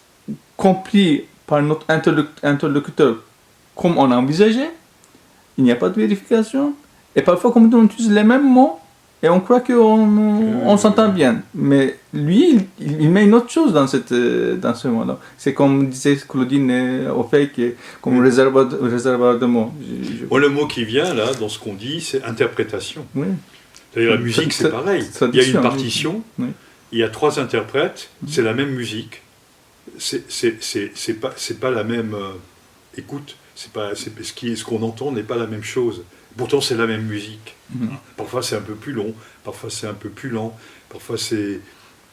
comprise par notre interlocuteur comme on a envisagé. Il n'y a pas de vérification, et parfois, comme on utilise les mêmes mots, et on croit qu'on s'entend bien. Mais lui, il met une autre chose dans ce mot-là. C'est comme disait Claudine au fait, comme réservoir de mots. Bon, le mot qui vient là, dans ce qu'on dit, c'est interprétation. Oui. C'est-à-dire la musique, c'est pareil. Il y a une partition, oui. Il y a 3 interprètes, c'est la même musique. C'est pas la même écoute. Ce qu'on entend n'est pas la même chose. Pourtant, c'est la même musique. Parfois, c'est un peu plus long, parfois, c'est un peu plus lent, parfois, c'est...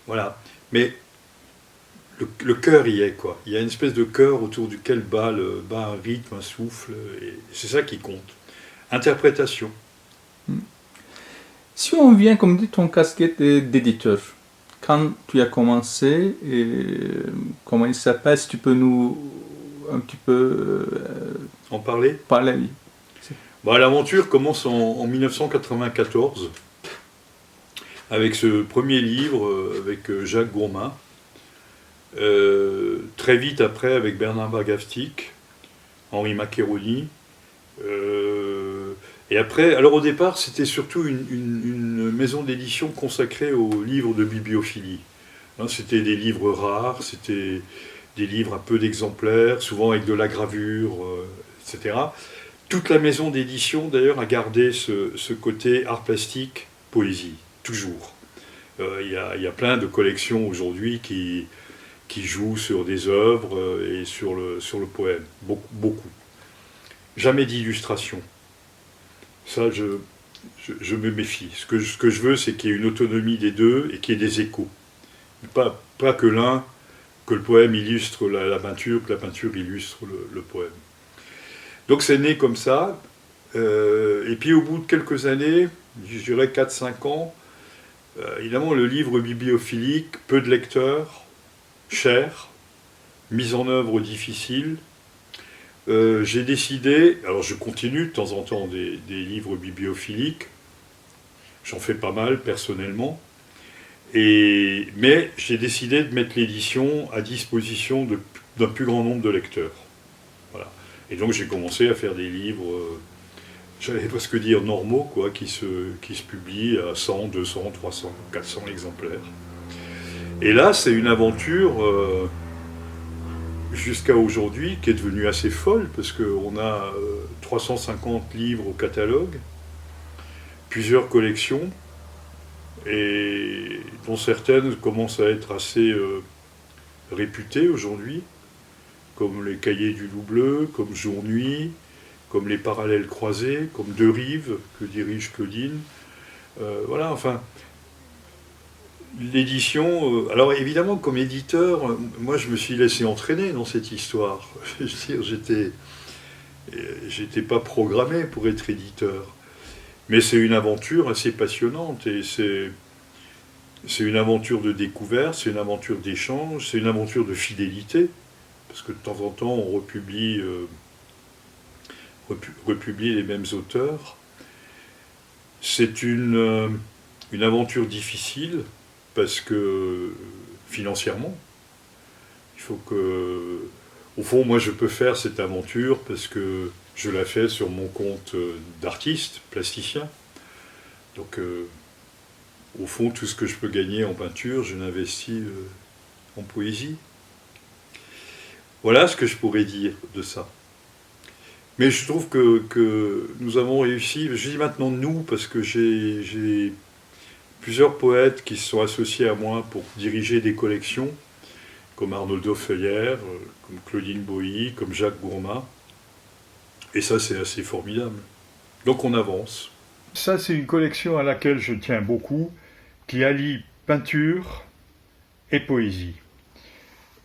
Voilà. Mais le cœur y est, quoi. Il y a une espèce de cœur autour duquel bat un rythme, un souffle, et c'est ça qui compte. Interprétation. Si on vient, comme dit, ton casquette d'éditeur, quand tu as commencé, comment il s'appelle, si tu peux nous un petit peu en parler, oui. Bah, l'aventure commence en 1994 avec ce premier livre avec Jacques Gourmain. Très vite après avec Bernard Bagaftic, Henri Maccheroni. Et après, alors au départ, c'était surtout une maison d'édition consacrée aux livres de bibliophilie. Hein, c'était des livres rares, c'était des livres à peu d'exemplaires, souvent avec de la gravure, etc. Toute la maison d'édition, d'ailleurs, a gardé ce côté art plastique, poésie, toujours. Il y a plein de collections aujourd'hui qui jouent sur des œuvres et sur le poème. Beaucoup. Jamais d'illustration. Ça, je me méfie. Ce que je veux, c'est qu'il y ait une autonomie des deux et qu'il y ait des échos. Pas que le poème illustre la peinture, que la peinture illustre le poème. Donc c'est né comme ça. Et puis au bout de quelques années, je dirais 4-5 ans, évidemment le livre bibliophilique, peu de lecteurs, cher, mise en œuvre difficile. J'ai décidé, alors je continue de temps en temps des livres bibliophiliques, j'en fais pas mal personnellement, mais j'ai décidé de mettre l'édition à disposition d'un plus grand nombre de lecteurs. Voilà. Et donc j'ai commencé à faire des livres, j'allais presque dire normaux, quoi, qui se publient à 100, 200, 300, 400 exemplaires. Et là, c'est une aventure... jusqu'à aujourd'hui, qui est devenue assez folle, parce qu'on a 350 livres au catalogue, plusieurs collections, et dont certaines commencent à être assez réputées aujourd'hui, comme les Cahiers du Loup Bleu, comme Jour-Nuit, comme les Parallèles croisés, comme Deux Rives, que dirige Claudine. Voilà, enfin... L'édition, alors évidemment comme éditeur, moi je me suis laissé entraîner dans cette histoire. Je veux dire, j'étais pas programmé pour être éditeur. Mais c'est une aventure assez passionnante et c'est une aventure de découverte, c'est une aventure d'échange, c'est une aventure de fidélité, parce que de temps en temps on republie les mêmes auteurs. C'est une aventure difficile, parce que financièrement, il faut que... Au fond, moi, je peux faire cette aventure parce que je la fais sur mon compte d'artiste, plasticien. Donc, au fond, tout ce que je peux gagner en peinture, je l'investis en poésie. Voilà ce que je pourrais dire de ça. Mais je trouve que nous avons réussi, je dis maintenant nous, parce que j'ai plusieurs poètes qui se sont associés à moi pour diriger des collections, comme Arnoldo Feuillère, comme Claudine Boilly, comme Jacques Gourmain. Et ça, c'est assez formidable. Donc on avance. Ça, c'est une collection à laquelle je tiens beaucoup, qui allie peinture et poésie.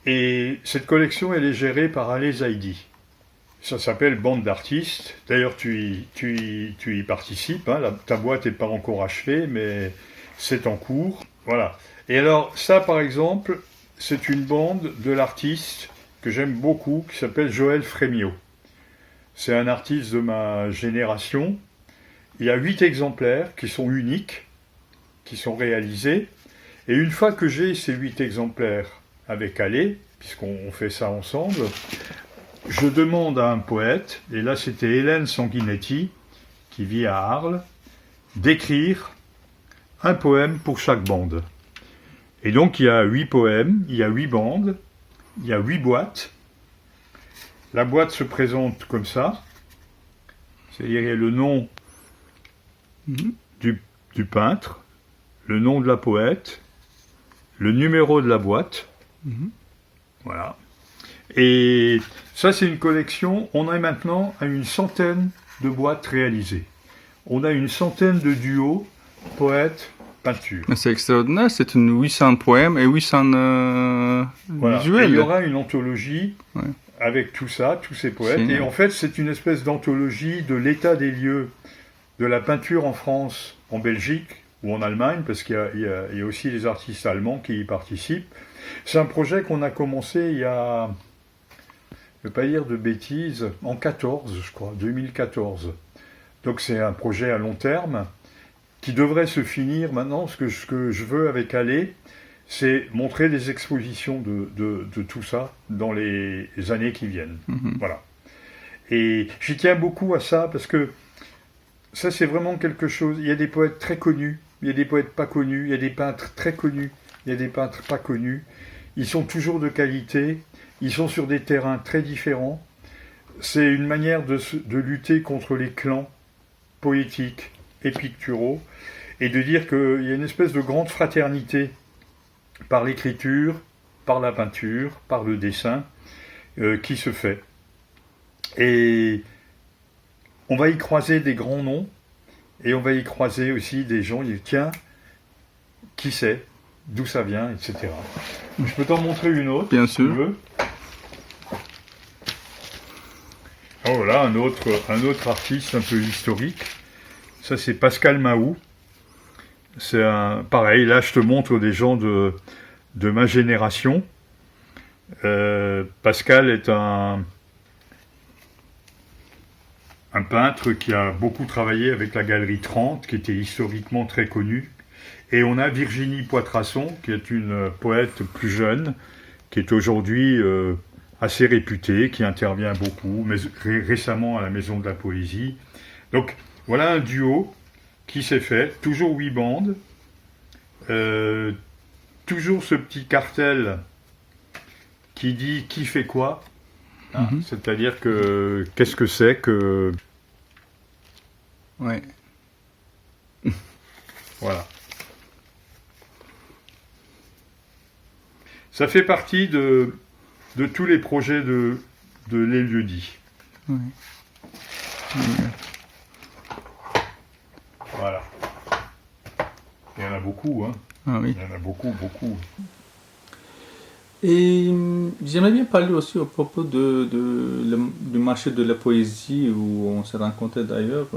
Et cette collection, elle est gérée par Alain Zaidi. Ça s'appelle Bande d'artistes. D'ailleurs, tu y participes. Hein. Ta boîte n'est pas encore achevée, mais... c'est en cours, voilà. Et alors, ça, par exemple, c'est une bande de l'artiste que j'aime beaucoup, qui s'appelle Joël Frémiot. C'est un artiste de ma génération. Il y a 8 exemplaires qui sont uniques, qui sont réalisés. Et une fois que j'ai ces 8 exemplaires avec Allais, puisqu'on fait ça ensemble, je demande à un poète, et là c'était Hélène Sanguinetti, qui vit à Arles, d'écrire un poème pour chaque bande. Et donc il y a 8 poèmes, il y a 8 bandes, il y a 8 boîtes. La boîte se présente comme ça, c'est-à-dire il y a le nom du peintre, le nom de la poète, le numéro de la boîte, voilà. Et ça c'est une collection, on est maintenant à une centaine de boîtes réalisées. On a une centaine de duos, poètes, peinture. C'est extraordinaire, c'est une 800 poèmes et 800 Voilà. visuels. Et il y aura une anthologie avec tout ça, tous ces poètes. Génial. Et en fait, c'est une espèce d'anthologie de l'état des lieux de la peinture en France, en Belgique ou en Allemagne, parce qu'il y a aussi des artistes allemands qui y participent. C'est un projet qu'on a commencé il y a, je ne vais pas dire de bêtises, en 14, je crois, 2014. Donc c'est un projet à long terme qui devrait se finir maintenant. Ce que je veux avec Allais, c'est montrer des expositions de tout ça dans les années qui viennent. Voilà. Et j'y tiens beaucoup à ça parce que ça c'est vraiment quelque chose. Il y a des poètes très connus, il y a des poètes pas connus, il y a des peintres très connus, il y a des peintres pas connus. Ils sont toujours de qualité, ils sont sur des terrains très différents. C'est une manière de lutter contre les clans poétiques et picturaux, et de dire qu'il y a une espèce de grande fraternité par l'écriture, par la peinture, par le dessin, qui se fait. Et on va y croiser des grands noms, et on va y croiser aussi des gens, tiens, qui sait, d'où ça vient, etc. Je peux t'en montrer une autre, Bien si sûr. tu veux. Oh, voilà, un autre artiste un peu historique. Ça, c'est Pascal Mahou. C'est pareil, là, je te montre des gens de ma génération. Pascal est un peintre qui a beaucoup travaillé avec la Galerie 30, qui était historiquement très connue. Et on a Virginie Poitrasson, qui est une poète plus jeune, qui est aujourd'hui assez réputée, qui intervient beaucoup, mais récemment à la Maison de la Poésie. Donc, voilà un duo qui s'est fait, toujours 8 bandes, toujours ce petit cartel qui dit qui fait quoi, hein, c'est-à-dire que qu'est-ce que c'est que... Ouais. Voilà. Ça fait partie de tous les projets de l'Eliodie. Ouais. Voilà. Il y en a beaucoup, hein. Ah oui. Il y en a beaucoup, beaucoup. Et j'aimerais bien parler aussi au propos du marché de la poésie où on s'est rencontrés d'ailleurs.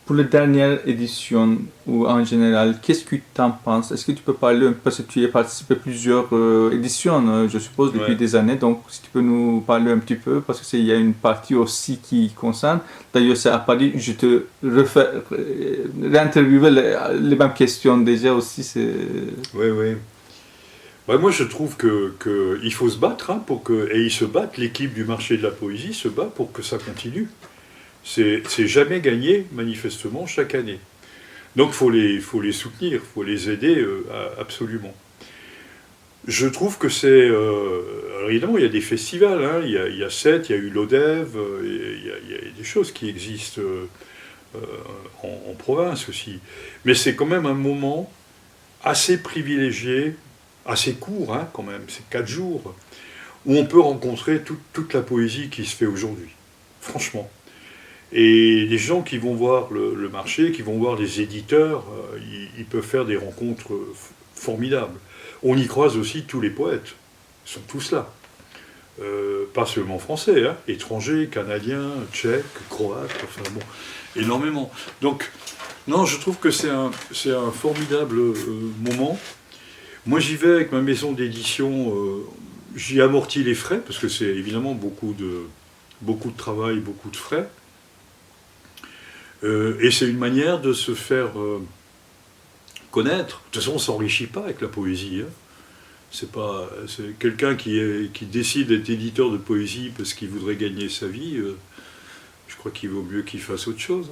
Pour la dernière édition ou en général, qu'est-ce que tu en penses? Est-ce que tu peux parler un peu, parce que tu as participé à plusieurs éditions, je suppose, depuis des années, donc si tu peux nous parler un petit peu, parce qu'il y a une partie aussi qui concerne. D'ailleurs, c'est à Paris, je te réinterviewer les mêmes questions déjà aussi. Oui, oui. Ouais, moi, je trouve qu'il faut se battre, hein, et ils se battent, l'équipe du marché de la poésie se bat pour que ça continue. C'est jamais gagné, manifestement, chaque année. Donc, il faut les soutenir, il faut les aider absolument. Je trouve que c'est... alors évidemment, il y a des festivals, hein, il y a Sète, il y a eu l'Odève, il y a des choses qui existent en province aussi. Mais c'est quand même un moment assez privilégié, assez court, hein, quand même, c'est 4 jours, où on peut rencontrer toute la poésie qui se fait aujourd'hui. Franchement. Et les gens qui vont voir le marché, qui vont voir les éditeurs, ils peuvent faire des rencontres formidables. On y croise aussi tous les poètes. Ils sont tous là. Pas seulement français, hein, étrangers, canadiens, tchèques, croates, enfin bon, énormément. Donc, non, je trouve que c'est un formidable moment. Moi, j'y vais avec ma maison d'édition, j'y amortis les frais, parce que c'est évidemment beaucoup beaucoup de travail, beaucoup de frais. Et c'est une manière de se faire connaître. De toute façon, on ne s'enrichit pas avec la poésie. Hein. C'est quelqu'un qui décide d'être éditeur de poésie parce qu'il voudrait gagner sa vie. Je crois qu'il vaut mieux qu'il fasse autre chose.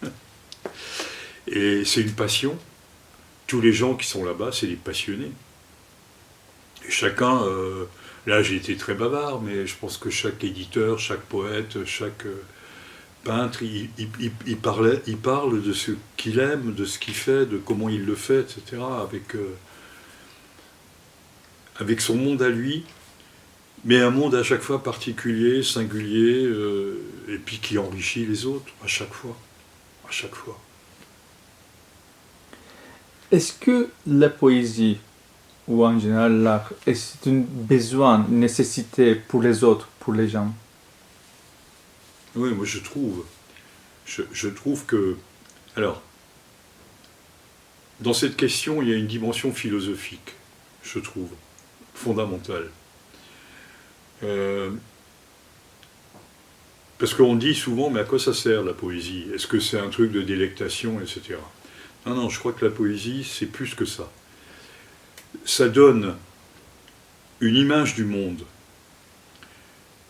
Hein. Et c'est une passion. Tous les gens qui sont là-bas, c'est des passionnés. Et chacun, là j'ai été très bavard, mais je pense que chaque éditeur, chaque poète, chaque peintre, il parle de ce qu'il aime, de ce qu'il fait, de comment il le fait, etc. Avec son monde à lui, mais un monde à chaque fois particulier, singulier, et puis qui enrichit les autres, à chaque fois. À chaque fois. Est-ce que la poésie, ou en général l'art, est un besoin, une nécessité pour les autres, pour les gens? Oui, moi je trouve que... Alors, dans cette question, il y a une dimension philosophique, je trouve, fondamentale. Parce qu'on dit souvent, mais à quoi ça sert la poésie? Est-ce que c'est un truc de délectation, etc. Non, je crois que la poésie, c'est plus que ça. Ça donne une image du monde.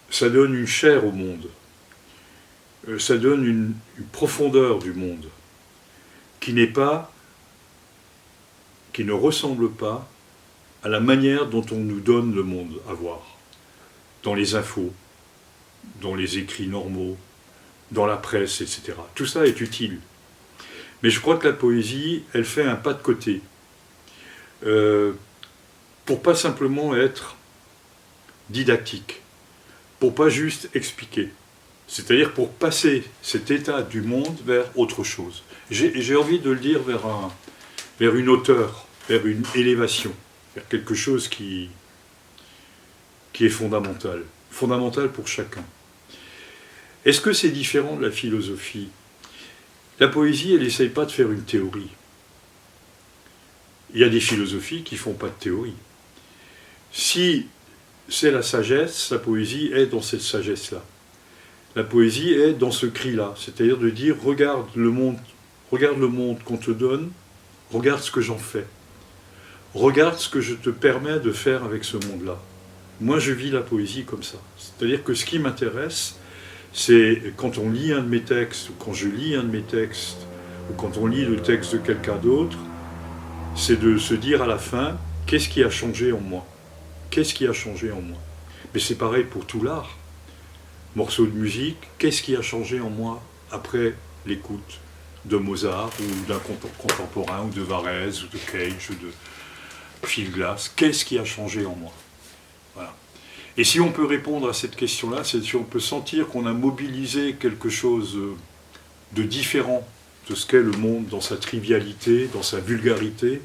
Ça donne une chair au monde. Ça donne une profondeur du monde qui ne ressemble pas à la manière dont on nous donne le monde à voir. Dans les infos, dans les écrits normaux, dans la presse, etc. Tout ça est utile. Mais je crois que la poésie, elle fait un pas de côté. Pour pas simplement être didactique, pour pas juste expliquer. C'est-à-dire pour passer cet état du monde vers autre chose. J'ai envie de le dire vers une hauteur, vers une élévation, vers quelque chose qui est fondamental pour chacun. Est-ce que c'est différent de la philosophie? La poésie, elle n'essaye pas de faire une théorie. Il y a des philosophies qui ne font pas de théorie. Si c'est la sagesse, la poésie est dans cette sagesse-là. La poésie est dans ce cri-là, c'est-à-dire de dire regarde le monde qu'on te donne, regarde ce que j'en fais. Regarde ce que je te permets de faire avec ce monde-là. Moi, je vis la poésie comme ça. C'est-à-dire que ce qui m'intéresse, c'est quand on lit un de mes textes, ou quand je lis un de mes textes, ou quand on lit le texte de quelqu'un d'autre, c'est de se dire à la fin, qu'est-ce qui a changé en moi? Qu'est-ce qui a changé en moi? Mais c'est pareil pour tout l'art. Morceau de musique, qu'est-ce qui a changé en moi après l'écoute de Mozart, ou d'un contemporain, ou de Varèse, ou de Cage, ou de Phil Glass? Qu'est-ce qui a changé en moi? Voilà. Et si on peut répondre à cette question-là, c'est si on peut sentir qu'on a mobilisé quelque chose de différent de ce qu'est le monde dans sa trivialité, dans sa vulgarité,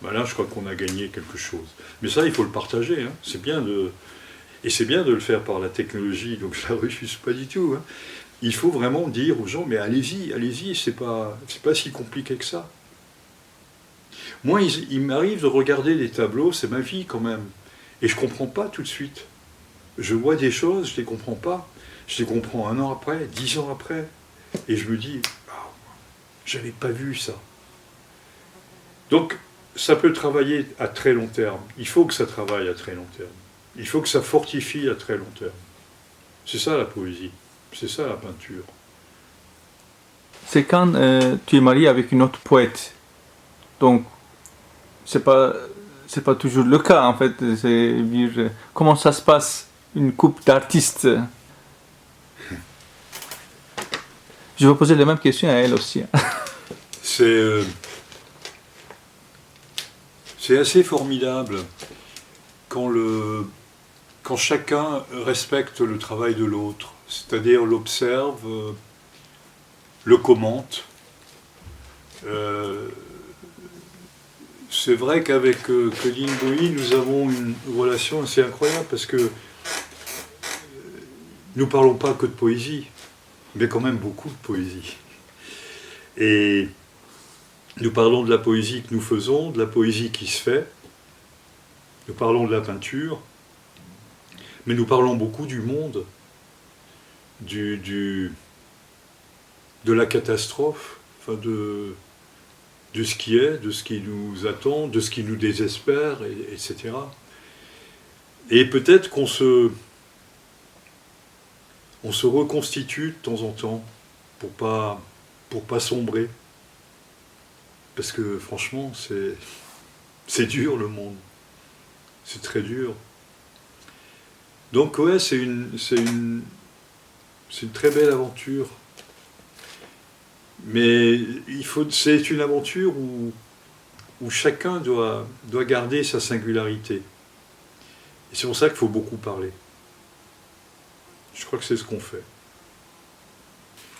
ben là, je crois qu'on a gagné quelque chose. Mais ça, il faut le partager. Hein. C'est bien de le faire par la technologie, donc je ne la refuse pas du tout. Hein. Il faut vraiment dire aux gens, mais allez-y, c'est pas si compliqué que ça. Moi, il m'arrive de regarder des tableaux, c'est ma vie quand même. Et je ne comprends pas tout de suite. Je vois des choses, je ne les comprends pas. Je les comprends 1 an après, 10 ans après. Et je me dis, oh, j'avais pas vu ça. Donc, ça peut travailler à très long terme. Il faut que ça travaille à très long terme. Il faut que ça fortifie à très long terme. C'est ça la poésie. C'est ça la peinture. C'est quand tu es marié avec une autre poète. Donc, c'est pas toujours le cas en fait. Comment ça se passe, une couple d'artistes? Je vais poser les mêmes questions à elle aussi. C'est assez formidable quand chacun respecte le travail de l'autre, c'est-à-dire l'observe, le commente. C'est vrai qu'avec Colin Bowie, nous avons une relation assez incroyable parce que nous ne parlons pas que de poésie, mais quand même beaucoup de poésie. Et nous parlons de la poésie que nous faisons, de la poésie qui se fait, nous parlons de la peinture, mais nous parlons beaucoup du monde. de la catastrophe, enfin de ce qui est, de ce qui nous attend, de ce qui nous désespère, etc. Et peut-être qu'on se reconstitue de temps en temps pour pas sombrer. Parce que franchement, c'est dur le monde. C'est très dur. Donc ouais, c'est une très belle aventure. Mais c'est une aventure où chacun doit garder sa singularité. Et c'est pour ça qu'il faut beaucoup parler. Je crois que c'est ce qu'on fait.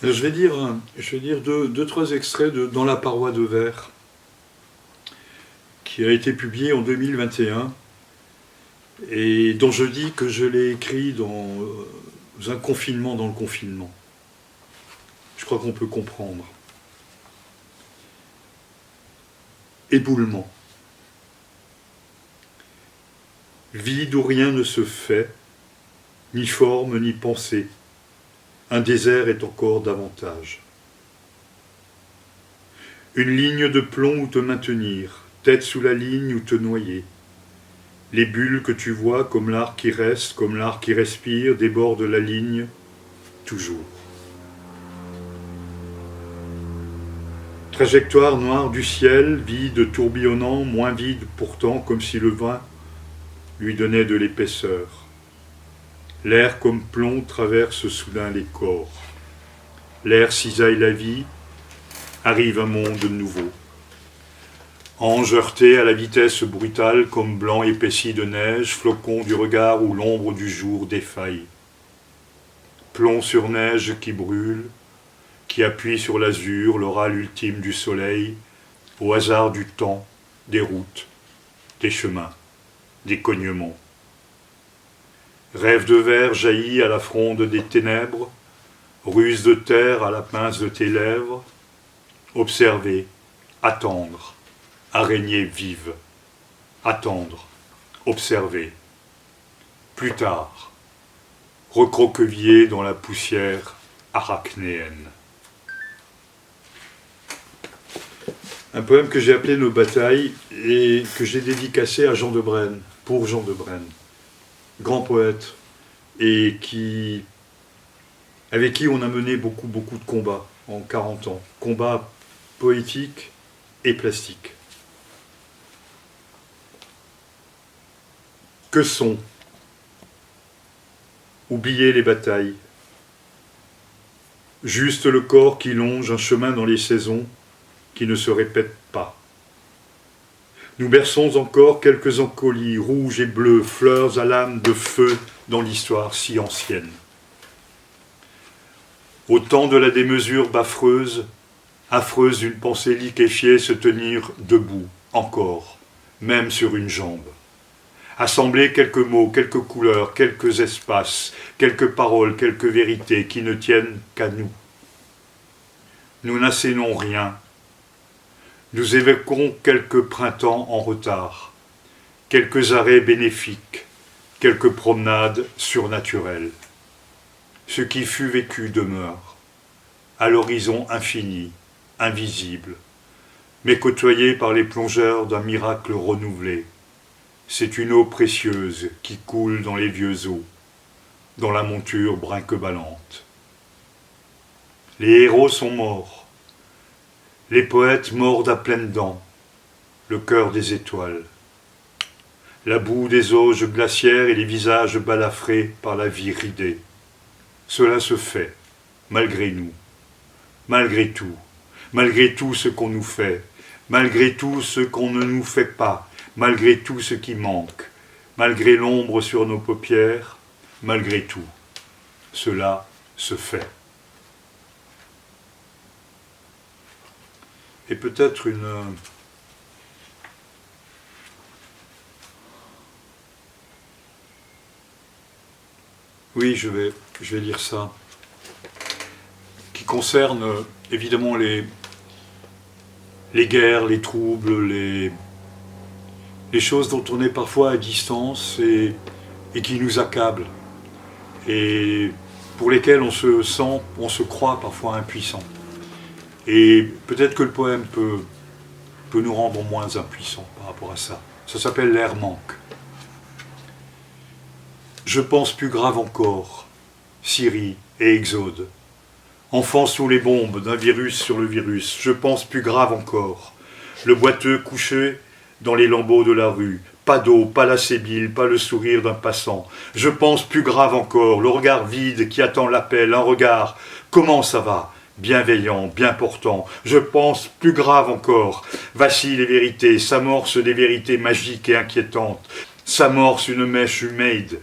Alors, je vais dire deux, trois extraits Dans la paroi de verre, qui a été publié en 2021, et dont je dis que je l'ai écrit dans un confinement dans le confinement. Je crois qu'on peut comprendre. Éboulement. Vide où rien ne se fait, ni forme ni pensée. Un désert est encore davantage. Une ligne de plomb où te maintenir, tête sous la ligne où te noyer. Les bulles que tu vois comme l'art qui reste, comme l'art qui respire, débordent la ligne, toujours. Trajectoire noire du ciel, vide, tourbillonnant, moins vide pourtant, comme si le vin lui donnait de l'épaisseur. L'air comme plomb traverse soudain les corps. L'air cisaille la vie, arrive un monde nouveau. Ange heurté à la vitesse brutale comme blanc épaissi de neige, flocon du regard où l'ombre du jour défaille. Plomb sur neige qui brûle, qui appuie sur l'azur, l'oral ultime du soleil, au hasard du temps, des routes, des chemins, des cognements. Rêve de verre jaillit à la fronde des ténèbres, ruse de terre à la pince de tes lèvres, observer, attendre, araignée vive, attendre, observer. Plus tard, recroquevillé dans la poussière arachnéenne. Un poème que j'ai appelé Nos batailles et que j'ai dédicacé à Jean de Brenne, pour Jean de Brenne, grand poète, et avec qui on a mené beaucoup de combats en 40 ans. Combats poétiques et plastiques. Que sont? Oublier les batailles. Juste le corps qui longe un chemin dans les saisons qui ne se répète pas. Nous berçons encore quelques encolis rouges et bleus, fleurs à l'âme de feu dans l'histoire si ancienne. Au temps de la démesure baffreuse, affreuse d'une pensée liquéfiée se tenir debout, encore, même sur une jambe. Assembler quelques mots, quelques couleurs, quelques espaces, quelques paroles, quelques vérités qui ne tiennent qu'à nous. Nous n'assénons rien. Nous évoquons quelques printemps en retard, quelques arrêts bénéfiques, quelques promenades surnaturelles. Ce qui fut vécu demeure, à l'horizon infini, invisible, mais côtoyé par les plongeurs d'un miracle renouvelé. C'est une eau précieuse qui coule dans les vieux eaux, dans la monture brinque-ballante. Les héros sont morts. Les poètes mordent à pleines dents, le cœur des étoiles. La boue des auges glaciaires et les visages balafrés par la vie ridée. Cela se fait, malgré nous, malgré tout ce qu'on nous fait, malgré tout ce qu'on ne nous fait pas, malgré tout ce qui manque, malgré l'ombre sur nos paupières, malgré tout, cela se fait. Et peut-être Oui, je vais lire ça, qui concerne évidemment les guerres, les troubles, les choses dont on est parfois à distance et qui nous accablent. Et pour lesquels on se croit parfois impuissant. Et peut-être que le poème peut nous rendre moins impuissants par rapport à ça. Ça s'appelle l'air manque. Je pense plus grave encore, Syrie et Exode. Enfant sous les bombes d'un virus sur le virus, je pense plus grave encore. Le boiteux couché dans les lambeaux de la rue, pas d'eau, pas la sébile, pas le sourire d'un passant. Je pense plus grave encore, le regard vide qui attend l'appel, un regard, comment ça va ? Bienveillant, bien portant, je pense plus grave encore, vacille les vérités, s'amorce des vérités magiques et inquiétantes, s'amorce une mèche humide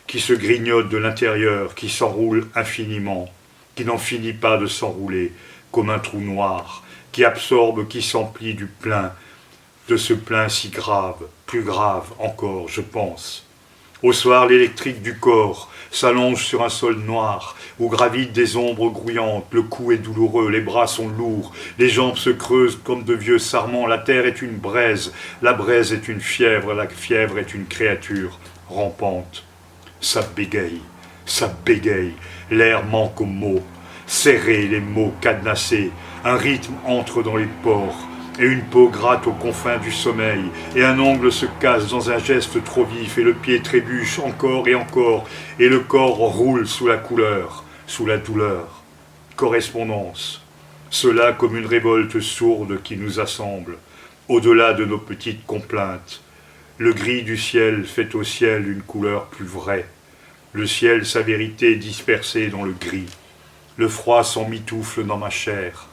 qui se grignote de l'intérieur, qui s'enroule infiniment, qui n'en finit pas de s'enrouler, comme un trou noir, qui absorbe, qui s'emplit du plein, de ce plein si grave, plus grave encore, je pense. Au soir, l'électrique du corps s'allonge sur un sol noir, où gravitent des ombres grouillantes, le cou est douloureux, les bras sont lourds, les jambes se creusent comme de vieux sarments, la terre est une braise, la braise est une fièvre, la fièvre est une créature rampante. Ça bégaye, l'air manque aux mots, serrés les mots cadenassés, un rythme entre dans les pores, et une peau gratte aux confins du sommeil, et un ongle se casse dans un geste trop vif, et le pied trébuche encore, et le corps roule sous la couleur, sous la douleur. Correspondance, cela comme une révolte sourde qui nous assemble, au-delà de nos petites complaintes. Le gris du ciel fait au ciel une couleur plus vraie, le ciel sa vérité dispersée dans le gris. Le froid s'emmitoufle dans ma chair,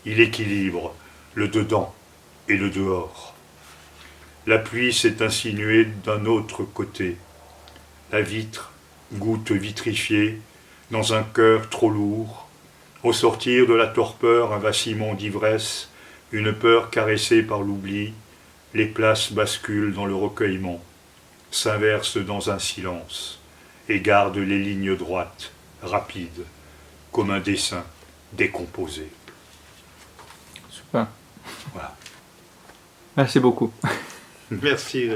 il équilibre le dedans et le dehors. La pluie s'est insinuée d'un autre côté. La vitre, goutte vitrifiée, dans un cœur trop lourd. Au sortir de la torpeur, un vacillement d'ivresse, une peur caressée par l'oubli, les places basculent dans le recueillement, s'inversent dans un silence, et gardent les lignes droites, rapides, comme un dessin décomposé. Super. Voilà. Merci beaucoup. Merci.